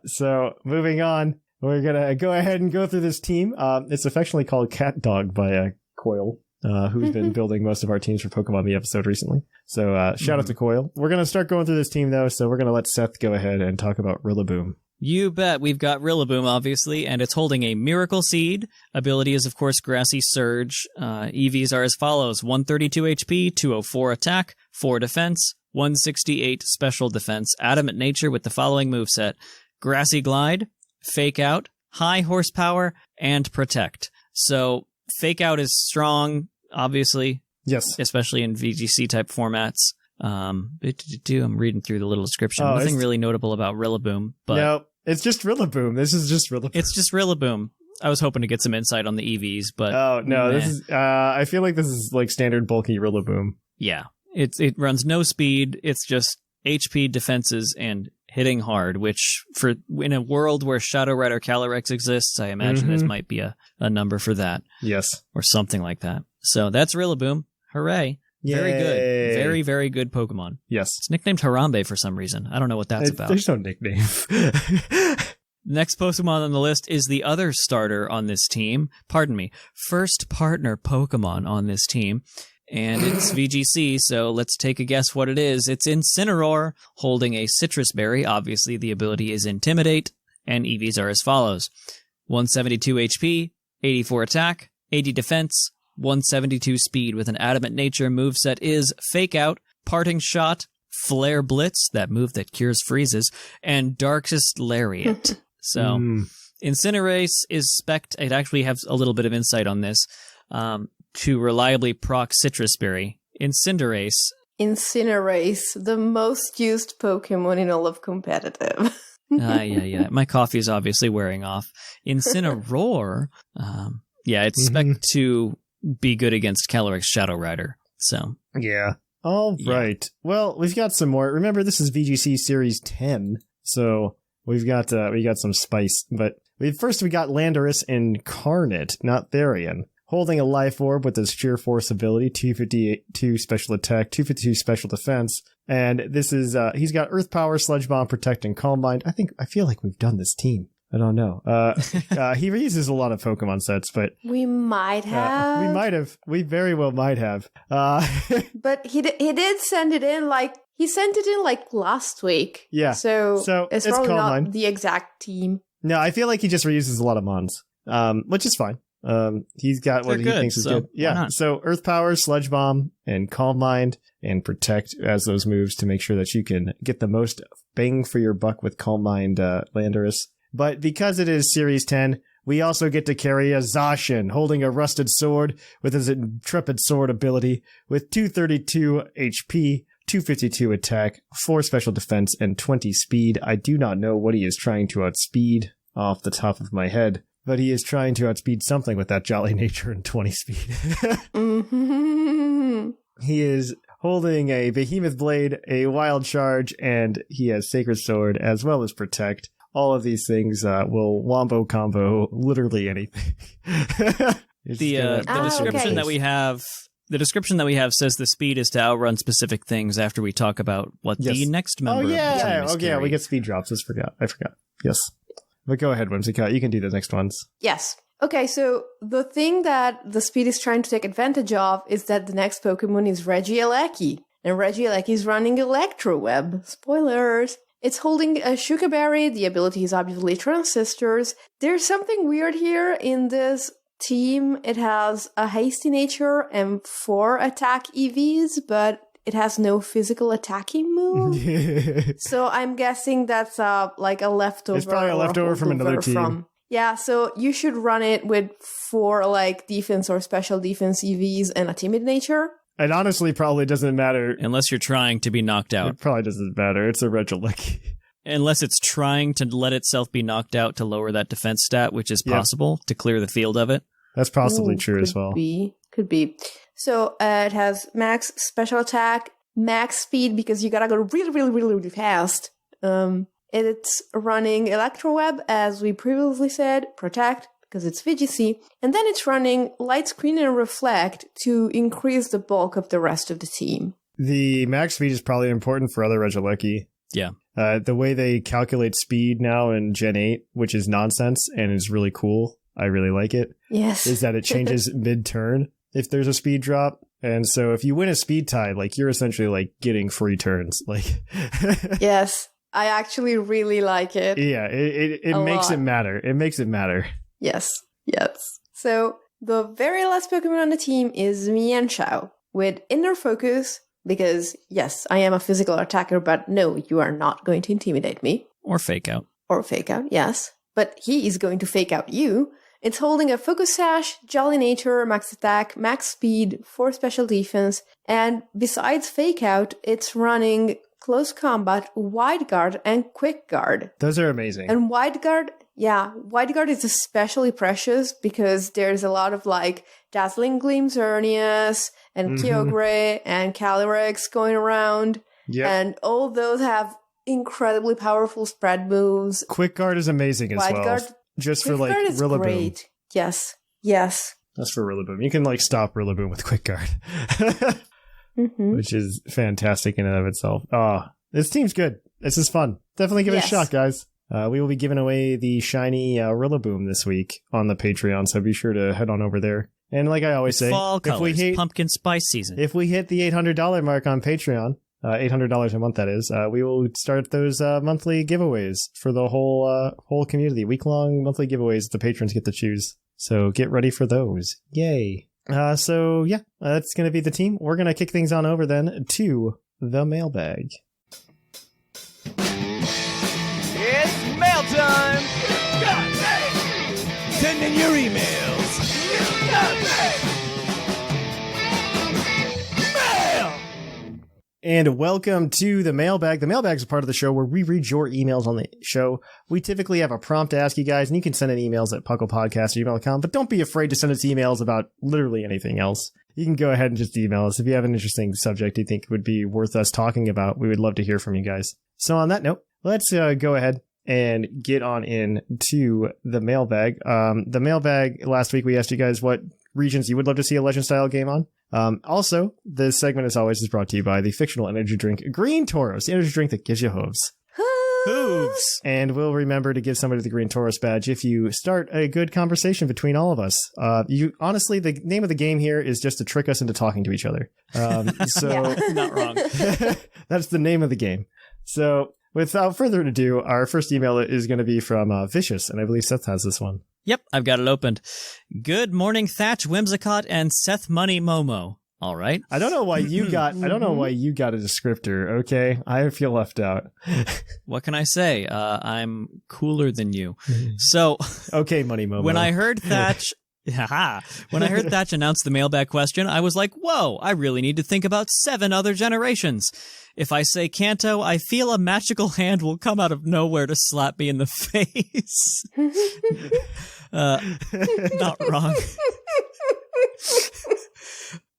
So moving on, we're going to go ahead and go through this team. It's affectionately called Cat Dog by Coil, who's been building most of our teams for Pokemon the episode recently. So shout out to Coil. We're going to start going through this team, though, so we're going to let Seth go ahead and talk about Rillaboom. You bet. We've got Rillaboom, obviously, and it's holding a Miracle Seed. Ability is, of course, Grassy Surge. EVs are as follows. 132 HP, 204 attack, 4 defense, 168 special defense. Adamant Nature with the following moveset. Grassy Glide, Fake Out, High Horsepower, and Protect. So, Fake Out is strong, obviously. Yes. Especially in VGC-type formats. I'm reading through the little description. Nothing really notable about Rillaboom, but no, it's just Rillaboom. This is just Rillaboom. It's just Rillaboom. I was hoping to get some insight on the EVs, but this is. I feel like this is like standard bulky Rillaboom. Yeah, it runs no speed. It's just HP, defenses, and hitting hard. Which in a world where Shadow Rider Calyrex exists, I imagine this might be a number for that. Yes, or something like that. So that's Rillaboom. Hooray! Yay. Very good. Very, very good Pokemon. Yes. It's nicknamed Harambe for some reason. I don't know what that's about. There's no nickname. Next Pokemon on the list is the other starter on this team. Pardon me. First partner Pokemon on this team. And it's VGC, so let's take a guess what it is. It's Incineroar, holding a Citrus Berry. Obviously, the ability is Intimidate, and EVs are as follows. 172 HP, 84 attack, 80 defense, 172 speed with an Adamant Nature. Moveset is Fake Out, Parting Shot, Flare Blitz, that move that cures freezes, and Darkest Lariat. So, Incineroar is spec'd. It actually has a little bit of insight on this. To reliably proc Citrus Berry. Incineroar, the most used Pokemon in all of competitive. Yeah. My coffee is obviously wearing off. Incineroar, it's spec'd to be good against Calyrex Shadow Rider. So yeah, All right. Well, we've got some more. Remember, this is VGC Series 10, so we've got some spice. But we got Landorus Incarnate, not Therian, holding a life orb with his sheer force ability, 252 special attack, 252 special defense, and this is he's got Earth Power, Sludge Bomb, Protect, and Calm Mind. I feel like we've done this team. I don't know. He reuses a lot of Pokemon sets, but we might have. We very well might have. But he did send it in he sent it in last week. Yeah. So it's probably Calm not Mind. the exact team. No, I feel like he just reuses a lot of Mons, which is fine. He's got what he thinks is good. Yeah. So Earth Power, Sludge Bomb, and Calm Mind, and Protect as those moves to make sure that you can get the most bang for your buck with Calm Mind, Landorus. But because it is Series 10, we also get to carry a Zacian, holding a rusted sword with his intrepid sword ability, with 232 HP, 252 attack, 4 special defense, and 20 speed. I do not know what he is trying to outspeed off the top of my head, but he is trying to outspeed something with that jolly nature and 20 speed. Mm-hmm. He is holding a Behemoth Blade, a Wild Charge, and he has Sacred Sword as well as Protect. All of these things will wombo combo literally anything. The description that we have. The description that we have says the speed is to outrun specific things after we talk about what the next member of the team is carrying. We get speed drops. I forgot. Yes. But go ahead, Whimsicott. You can do the next ones. Yes. Okay, so the thing that the speed is trying to take advantage of is that the next Pokemon is Regieleki. And Regieleki is running Electro Web. Spoilers. It's holding a Shuka Berry. The ability is obviously Transistors. There's something weird here in this team. It has a hasty nature and 4 attack EVs, but it has no physical attacking move. So I'm guessing that's a leftover. It's probably a leftover from another team. Yeah, so you should run it with 4 defense or special defense EVs and a timid nature. It honestly probably doesn't matter. Unless you're trying to be knocked out. It probably doesn't matter. It's a Regieleki. Unless it's trying to let itself be knocked out to lower that defense stat, which is possible, to clear the field of it. That's possibly true as well. Could be. So it has max special attack, max speed, because you gotta go really, really, really, really fast. It's running Electro Web, as we previously said, Protect, because it's VGC, and then it's running Light Screen and Reflect to increase the bulk of the rest of the team. The max speed is probably important for other Regieleki. Yeah. The way they calculate speed now in Gen 8, which is nonsense and is really cool, I really like it. Yes. Is that it changes mid-turn if there's a speed drop. And so if you win a speed tie, you're essentially getting free turns. Yes. I actually really like it. Yeah, it makes it matter. It makes it matter. Yes. So the very last Pokemon on the team is Mienshao with Inner Focus, because yes, I am a physical attacker, but no, you are not going to intimidate me. Or Fake Out. Yes. But he is going to fake out you. It's holding a Focus Sash, Jolly Nature, Max Attack, Max Speed, 4 Special Defense, and besides Fake Out, it's running Close Combat, Wide Guard, and Quick Guard. Those are amazing. And Wide Guard is especially precious because there's a lot of Dazzling Gleam Xerneas and Kyogre and Calyrex going around. Yeah. And all those have incredibly powerful spread moves. Quick Guard is amazing as well. Guard, just Quick for Guard is Rillaboom. Great. Yes. That's for Rillaboom. You can stop Rillaboom with Quick Guard. Which is fantastic in and of itself. This team's good. This is fun. Definitely give it a shot, guys. We will be giving away the shiny Rillaboom this week on the Patreon, so be sure to head on over there. And like I always say, fall colors, pumpkin spice season. If we hit the $800 mark on Patreon, $800 a month that is, we will start those monthly giveaways for the whole community. Week-long monthly giveaways the patrons get to choose. So get ready for those. Yay. That's going to be the team. We're going to kick things on over then to the mailbag. It's mail time! Send in your emails! Mail! And welcome to the Mailbag. The Mailbag is a part of the show where we read your emails on the show. We typically have a prompt to ask you guys, and you can send in emails at puclpodcast@gmail.com, but don't be afraid to send us emails about literally anything else. You can go ahead and just email us. If you have an interesting subject you think would be worth us talking about, we would love to hear from you guys. So on that note, let's go ahead and get on in to the Mailbag. The Mailbag, last week we asked you guys what regions you would love to see a Legend-style game on. Also, this segment, as always, is brought to you by the fictional energy drink Green Tauros, the energy drink that gives you hooves. Hooves! And we'll remember to give somebody the Green Tauros badge if you start a good conversation between all of us. Honestly, the name of the game here is just to trick us into talking to each other. Not wrong. That's the name of the game. So, without further ado, our first email is going to be from Vicious, and I believe Seth has this one. Yep, I've got it opened. Good morning, Thatch, Whimsicott, and Seth Money Momo. All right. I don't know why you got a descriptor, okay? I feel left out. What can I say? I'm cooler than you. So, okay, Money Momo. When I heard Thatch announce the mailbag question, I was like, whoa, I really need to think about 7 other generations. If I say Kanto, I feel a magical hand will come out of nowhere to slap me in the face. Not wrong.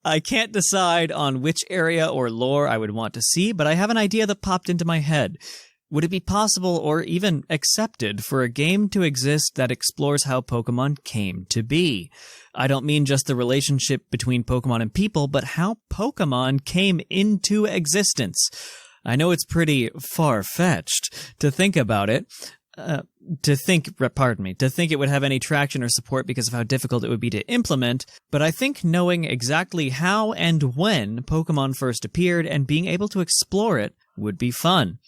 I can't decide on which area or lore I would want to see, but I have an idea that popped into my head. Would it be possible or even accepted for a game to exist that explores how Pokemon came to be? I don't mean just the relationship between Pokemon and people, but how Pokemon came into existence. I know it's pretty far-fetched to think about it, to think it would have any traction or support because of how difficult it would be to implement, but I think knowing exactly how and when Pokemon first appeared and being able to explore it would be fun.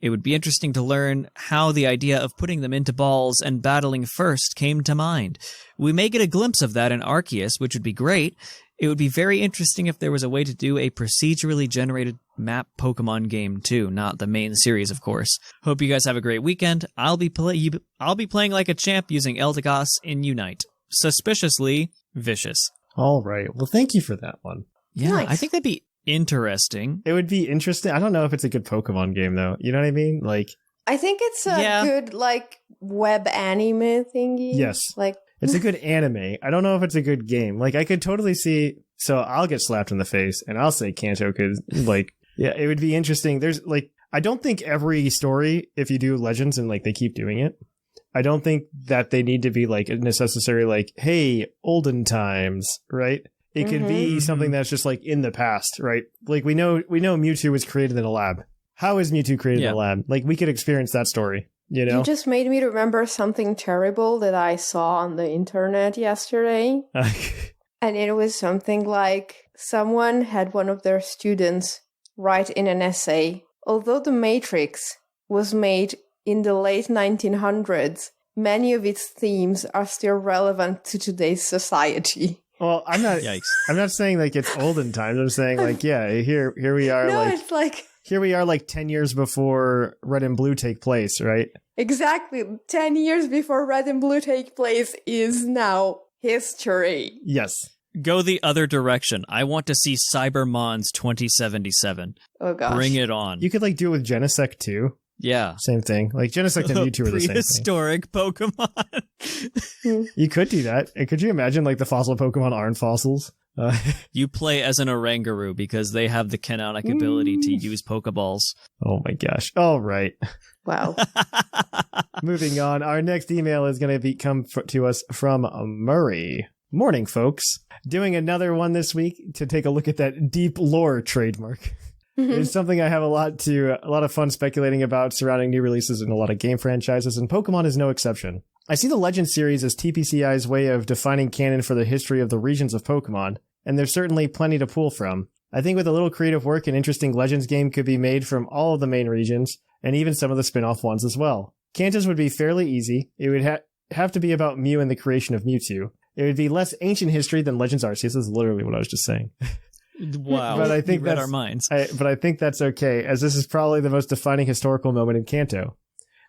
It would be interesting to learn how the idea of putting them into balls and battling first came to mind. We may get a glimpse of that in Arceus, which would be great. It would be very interesting if there was a way to do a procedurally generated map Pokemon game too, not the main series, of course. Hope you guys have a great weekend. I'll be playing like a champ using Eldegoss in Unite. Suspiciously vicious. All right. Well, thank you for that one. Yeah, Nice. I think that'd be interesting. It would be interesting. I don't know if it's a good Pokemon game, though. You know what I mean? Like, I think it's a good, web anime thingy. Yes. It's a good anime. I don't know if it's a good game. I could totally see... So I'll get slapped in the face, and I'll say Kanto, because, yeah, it would be interesting. There's, I don't think every story, if you do Legends and, they keep doing it, I don't think that they need to be, necessarily hey, olden times, right? It could be something that's just, in the past, right? We know Mewtwo was created in a lab. How is Mewtwo created in a lab? We could experience that story, you know? You just made me remember something terrible that I saw on the internet yesterday. And it was something like someone had one of their students write in an essay, although the Matrix was made in the late 1900s, many of its themes are still relevant to today's society. Well, I'm not. Yikes. I'm not saying it's olden times. I'm saying here we are. No, it's here we are 10 years before Red and Blue take place, right? Exactly. 10 years before Red and Blue take place is now history. Yes. Go the other direction. I want to see Cybermons 2077. Oh gosh. Bring it on. You could do it with Genesect too. Yeah. Same thing. Genesect and Mewtwo are the same thing. Prehistoric Pokemon. You could do that. And could you imagine the fossil Pokemon aren't fossils? You play as an Oranguru because they have the canonic ability to use Pokeballs. Oh my gosh. All right. Wow. Moving on. Our next email is going to come to us from Murray. Morning, folks. Doing another one this week to take a look at that deep lore trademark. It's something I have a lot of fun speculating about surrounding new releases in a lot of game franchises, and Pokemon is no exception. I see the Legends series as TPCI's way of defining canon for the history of the regions of Pokemon, and there's certainly plenty to pull from. I think with a little creative work, an interesting Legends game could be made from all of the main regions, and even some of the spin-off ones as well. Kantos would be fairly easy. It would have to be about Mew and the creation of Mewtwo. It would be less ancient history than Legends Arceus. This is literally what I was just saying. Wow. But I think you read our minds. But I think that's okay, as this is probably the most defining historical moment in Kanto.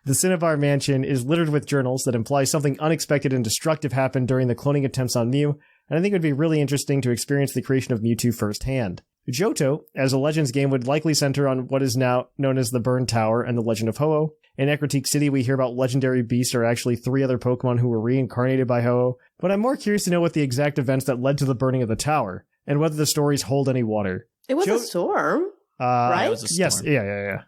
The Cinnabar Mansion is littered with journals that imply something unexpected and destructive happened during the cloning attempts on Mew, and I think it would be really interesting to experience the creation of Mewtwo firsthand. Johto, as a Legends game, would likely center on what is now known as the Burn Tower and the Legend of Ho-Oh. In Ecruteak City, we hear about legendary beasts are actually 3 other Pokemon who were reincarnated by Ho-Oh, but I'm more curious to know what the exact events that led to the burning of the tower, and whether the stories hold any water. It was a storm, right? It was a storm. Yes, yeah.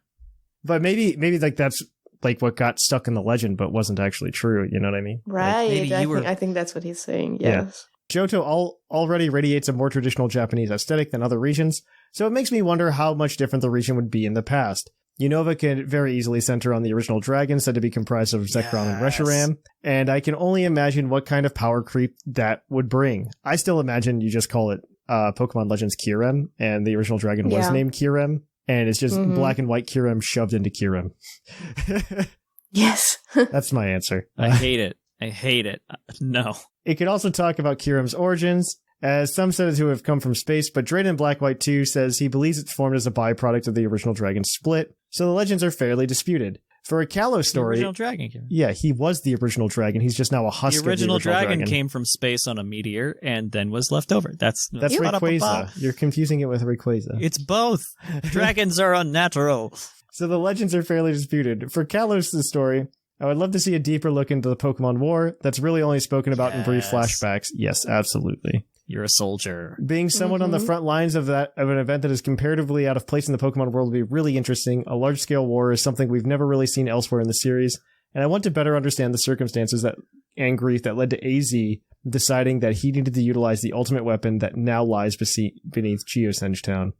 But maybe like that's like what got stuck in the legend, but wasn't actually true. You know what I mean? Right. I think that's what he's saying. Yes. Yeah. Johto already radiates a more traditional Japanese aesthetic than other regions, so it makes me wonder how much different the region would be in the past. Unova can very easily center on the original dragon, said to be comprised of Zekrom and Reshiram, and I can only imagine what kind of power creep that would bring. I still imagine you just call it Pokemon Legends Kyurem, and the original dragon was named Kyurem, and it's just black and white Kyurem shoved into Kyurem. Yes. That's my answer. I hate it. No. It could also talk about Kyurem's origins, as some said who have come from space, but Drayden Black White 2 says he believes it's formed as a byproduct of the original dragon split, so the legends are fairly disputed. For a Kalos story... The original dragon. Yeah, he was the original dragon. He's just now a husk of the original dragon. Came from space on a meteor and then was left over. That's Rayquaza. You're confusing it with Rayquaza. It's both. Dragons are unnatural. So the legends are fairly disputed. For Kalos' story, I would love to see a deeper look into the Pokemon War that's really only spoken about in brief flashbacks. Yes, absolutely. You're a soldier. Being someone on the front lines of an event that is comparatively out of place in the Pokemon world would be really interesting. A large-scale war is something we've never really seen elsewhere in the series, and I want to better understand the circumstances and grief that led to AZ deciding that he needed to utilize the ultimate weapon that now lies beneath Geosenge Town.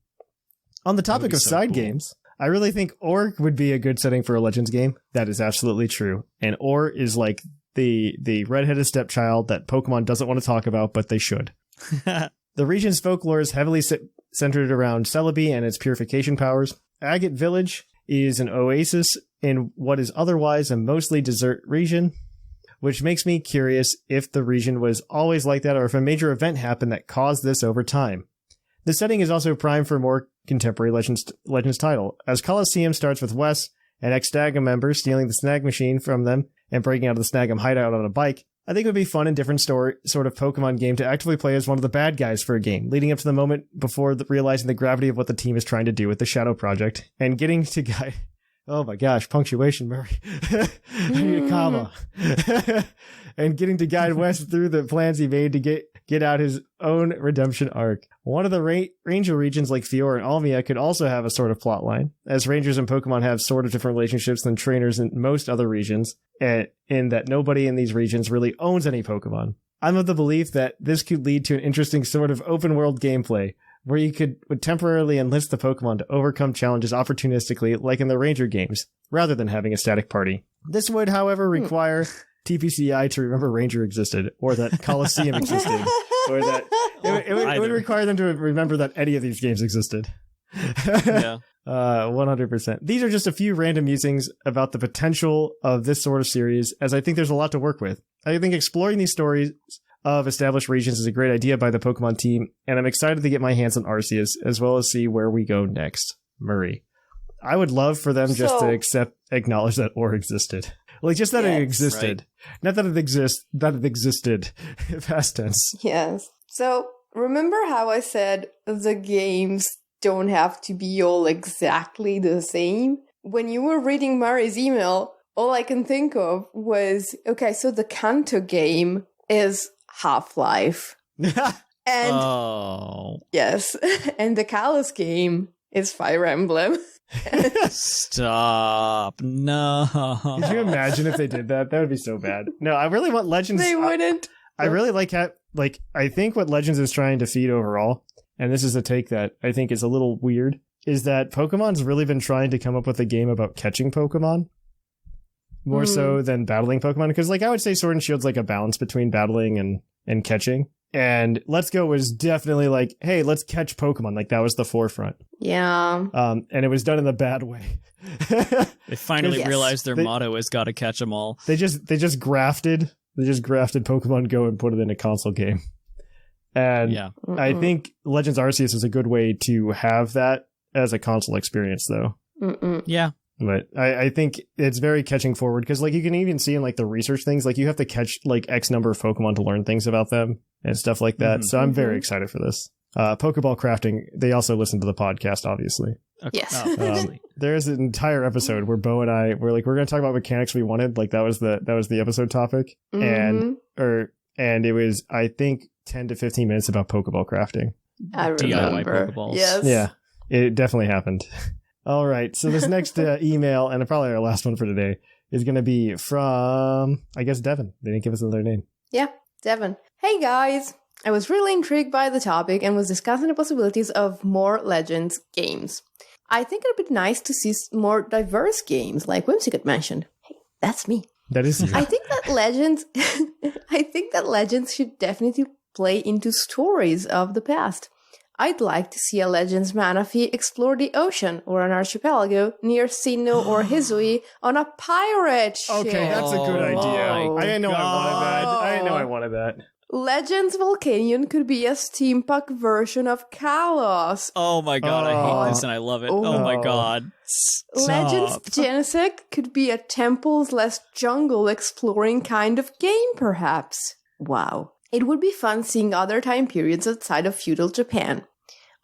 On the topic of side games, I really think Orc would be a good setting for a Legends game. That is absolutely true. And Or is like the redheaded stepchild that Pokemon doesn't want to talk about, but they should. The region's folklore is heavily centered around Celebi and its purification powers. Agate Village is an oasis in what is otherwise a mostly desert region, which makes me curious if the region was always like that or if a major event happened that caused this over time. The setting is also primed for a more contemporary Legends title, as Colosseum starts with Wes, an ex-Snag'em member, stealing the Snag machine from them and breaking out of the Snag'em hideout on a bike. I think it would be fun and different sort of Pokemon game to actively play as one of the bad guys for a game, leading up to the moment before realizing the gravity of what the team is trying to do with the Shadow Project, and getting to guide... Oh my gosh, punctuation, Murray. I need a comma. And getting to guide Wes through the plans he made to get out his own redemption arc. One of the Ranger regions like Fiora and Almia could also have a sort of plot line, as Rangers and Pokemon have sort of different relationships than trainers in most other regions, in that nobody in these regions really owns any Pokemon. I'm of the belief that this could lead to an interesting sort of open world gameplay, where you would temporarily enlist the Pokemon to overcome challenges opportunistically, like in the Ranger games, rather than having a static party. This would, however, require TPCI to remember Ranger existed, or that Colosseum existed, or that it would require them to remember that any of these games existed. Yeah. 100%. These are just a few random musings about the potential of this sort of series, as I think there's a lot to work with. I think exploring these stories of established regions is a great idea by the Pokemon team, and I'm excited to get my hands on Arceus, as well as see where we go next. Murray. I would love for them just to acknowledge that Or existed. Like, just that it existed. Right. Not that it existed. Past tense. Yes. So, remember how I said the games don't have to be all exactly the same? When you were reading Murray's email, all I can think of was, okay, so the Kanto game is Half-Life. And yes, and the Kalos game is Fire Emblem. Stop. No. Could you imagine if they did that? That would be so bad. No, I really want Legends. They wouldn't. I really I think what Legends is trying to feed overall, and this is a take that I think is a little weird, is that Pokemon's really been trying to come up with a game about catching Pokemon. More so than battling Pokemon. Because, like, I would say Sword and Shield's like a balance between battling and catching. And Let's Go was definitely like, hey, let's catch Pokemon. Like, that was the forefront. Yeah. And it was done in the bad way. They finally realized their motto is gotta catch them all. They just grafted Pokemon Go and put it in a console game. And I think Legends Arceus is a good way to have that as a console experience, though. Yeah. But I think it's very catching forward, because, like, you can even see in, like, the research things, like, you have to catch, like, X number of Pokemon to learn things about them and stuff like that. So I'm very excited for this. Pokeball crafting, they also listen to the podcast, obviously. Okay. Yes. Oh, obviously. There's an entire episode where Bo and I were like, we're going to talk about mechanics we wanted. Like that was the episode topic. Mhm. And it was, I think, 10 to 15 minutes about Pokeball crafting. I DIY remember. Pokeballs. Yes. Yeah, it definitely happened. All right. So this next email, and probably our last one for today, is going to be from, I guess, Devin. They didn't give us another name. Yeah, Devin. Hey guys! I was really intrigued by the topic and was discussing the possibilities of more Legends games. I think it'd be nice to see more diverse games, like Whimsicott mentioned. Hey, that's me. That is you. I think that Legends should definitely play into stories of the past. I'd like to see a Legends Manaphy explore the ocean or an archipelago near Sinnoh or Hisui on a pirate ship. Okay, that's a good idea. Oh I didn't know I wanted that. God. I didn't know I wanted that. Legends Volcanion could be a steampunk version of Kalos. Oh my god, I hate this and I love it. Oh, my Oh. god. Stop. Legends Genesect could be a temples/jungle exploring kind of game, perhaps. Wow. It would be fun seeing other time periods outside of feudal Japan.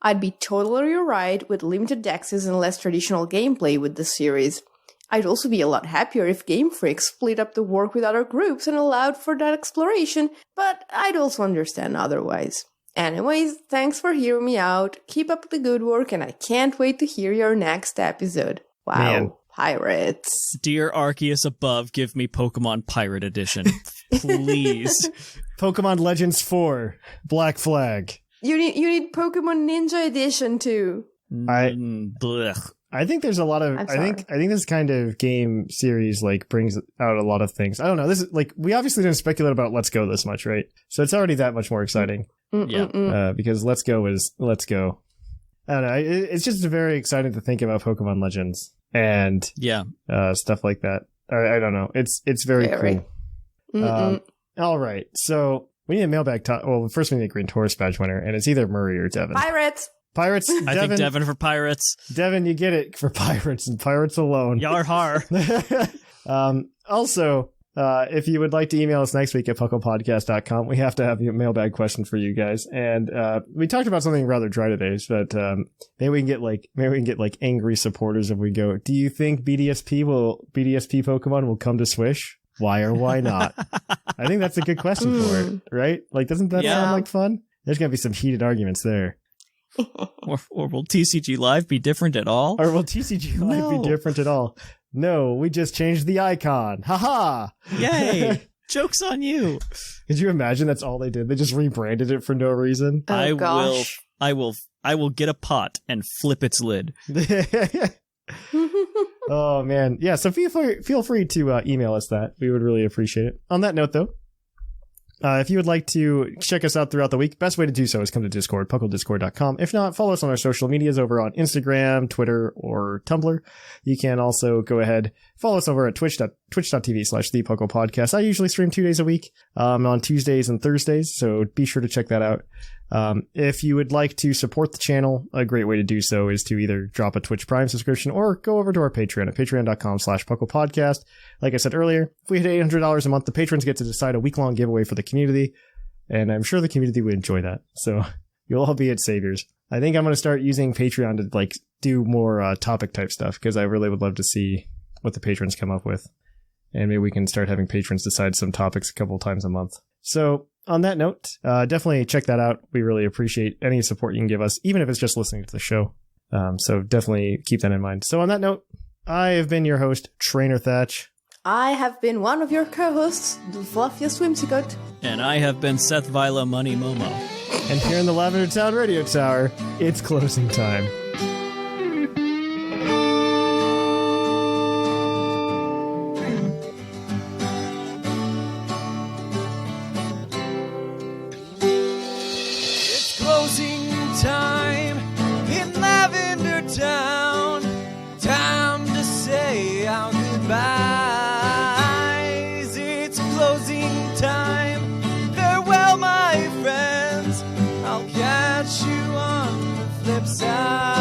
I'd be totally alright with limited dexes and less traditional gameplay with this series. I'd also be a lot happier if Game Freak split up the work with other groups and allowed for that exploration, but I'd also understand otherwise. Anyways, thanks for hearing me out, keep up the good work, and I can't wait to hear your next episode. Wow, Man. pirates. Dear Arceus above, give me Pokemon Pirate Edition. Please. Pokemon Legends 4, Black Flag. You need Pokemon Ninja Edition too. Blech. I think there's a lot of. I'm I think this kind of game series like brings out a lot of things. I don't know. This is like we obviously didn't speculate about Let's Go this much, right? So it's already that much more exciting. Mm-mm-mm. Because Let's Go is Let's Go. I don't know. It's just very exciting to think about Pokemon Legends and Yeah. stuff like that. I don't know. It's very Very. cool. All right. So we need a mailbag. Well, first we need a Green Taurus badge winner, and it's either Murray or Devin. Pirates. Pirates. I think Devin for Pirates. Devin, you get it for Pirates and Pirates alone. Yar har. Also, if you would like to email us next week at puclpodcast.com, we have to have a mailbag question for you guys. And we talked about something rather dry today, but maybe we can get like angry supporters if we go, do you think BDSP Pokemon will come to Swish? Why or why not? I think that's a good question for it, right? Like, doesn't that sound like fun? There's going to be some heated arguments there. Or will TCG Live be different at all? Or will TCG Live be different at all? No, we just changed the icon. Haha! Yay! Joke's on you. Could you imagine that's all they did? They just rebranded it for no reason. Oh, gosh. I will get a pot and flip its lid. Oh man, yeah. So feel free to email us that. We would really appreciate it. On that note, though, if you would like to check us out throughout the week, best way to do so is come to Discord, pucldiscord.com. If not, follow us on our social medias over on Instagram, Twitter, or Tumblr. You can also go ahead, follow us over at twitch.tv/thepuclpodcast. I usually stream 2 days a week, on Tuesdays and Thursdays, so be sure to check that out. If you would like to support the channel, a great way to do so is to either drop a Twitch Prime subscription or go over to our Patreon at patreon.com/puclpodcast. Like I said earlier, if we hit $800 a month, the patrons get to decide a week-long giveaway for the community, and I'm sure the community would enjoy that. So you'll all be its saviors. I think I'm going to start using Patreon to like do more topic type stuff because I really would love to see what the patrons come up with. And maybe we can start having patrons decide some topics a couple times a month. So on that note, definitely check that out. We really appreciate any support you can give us, even if it's just listening to the show. So definitely keep that in mind. So on that note, I have been your host, Trainer Thatch. I have been one of your co-hosts, the fluffiest Whimsicott. And I have been Seth Vilo Money Momo. And here in the Lavender Town Radio Tower, it's closing time. Closing time in Lavender Town. Time to say our goodbyes. It's closing time. Farewell, my friends. I'll catch you on the flip side.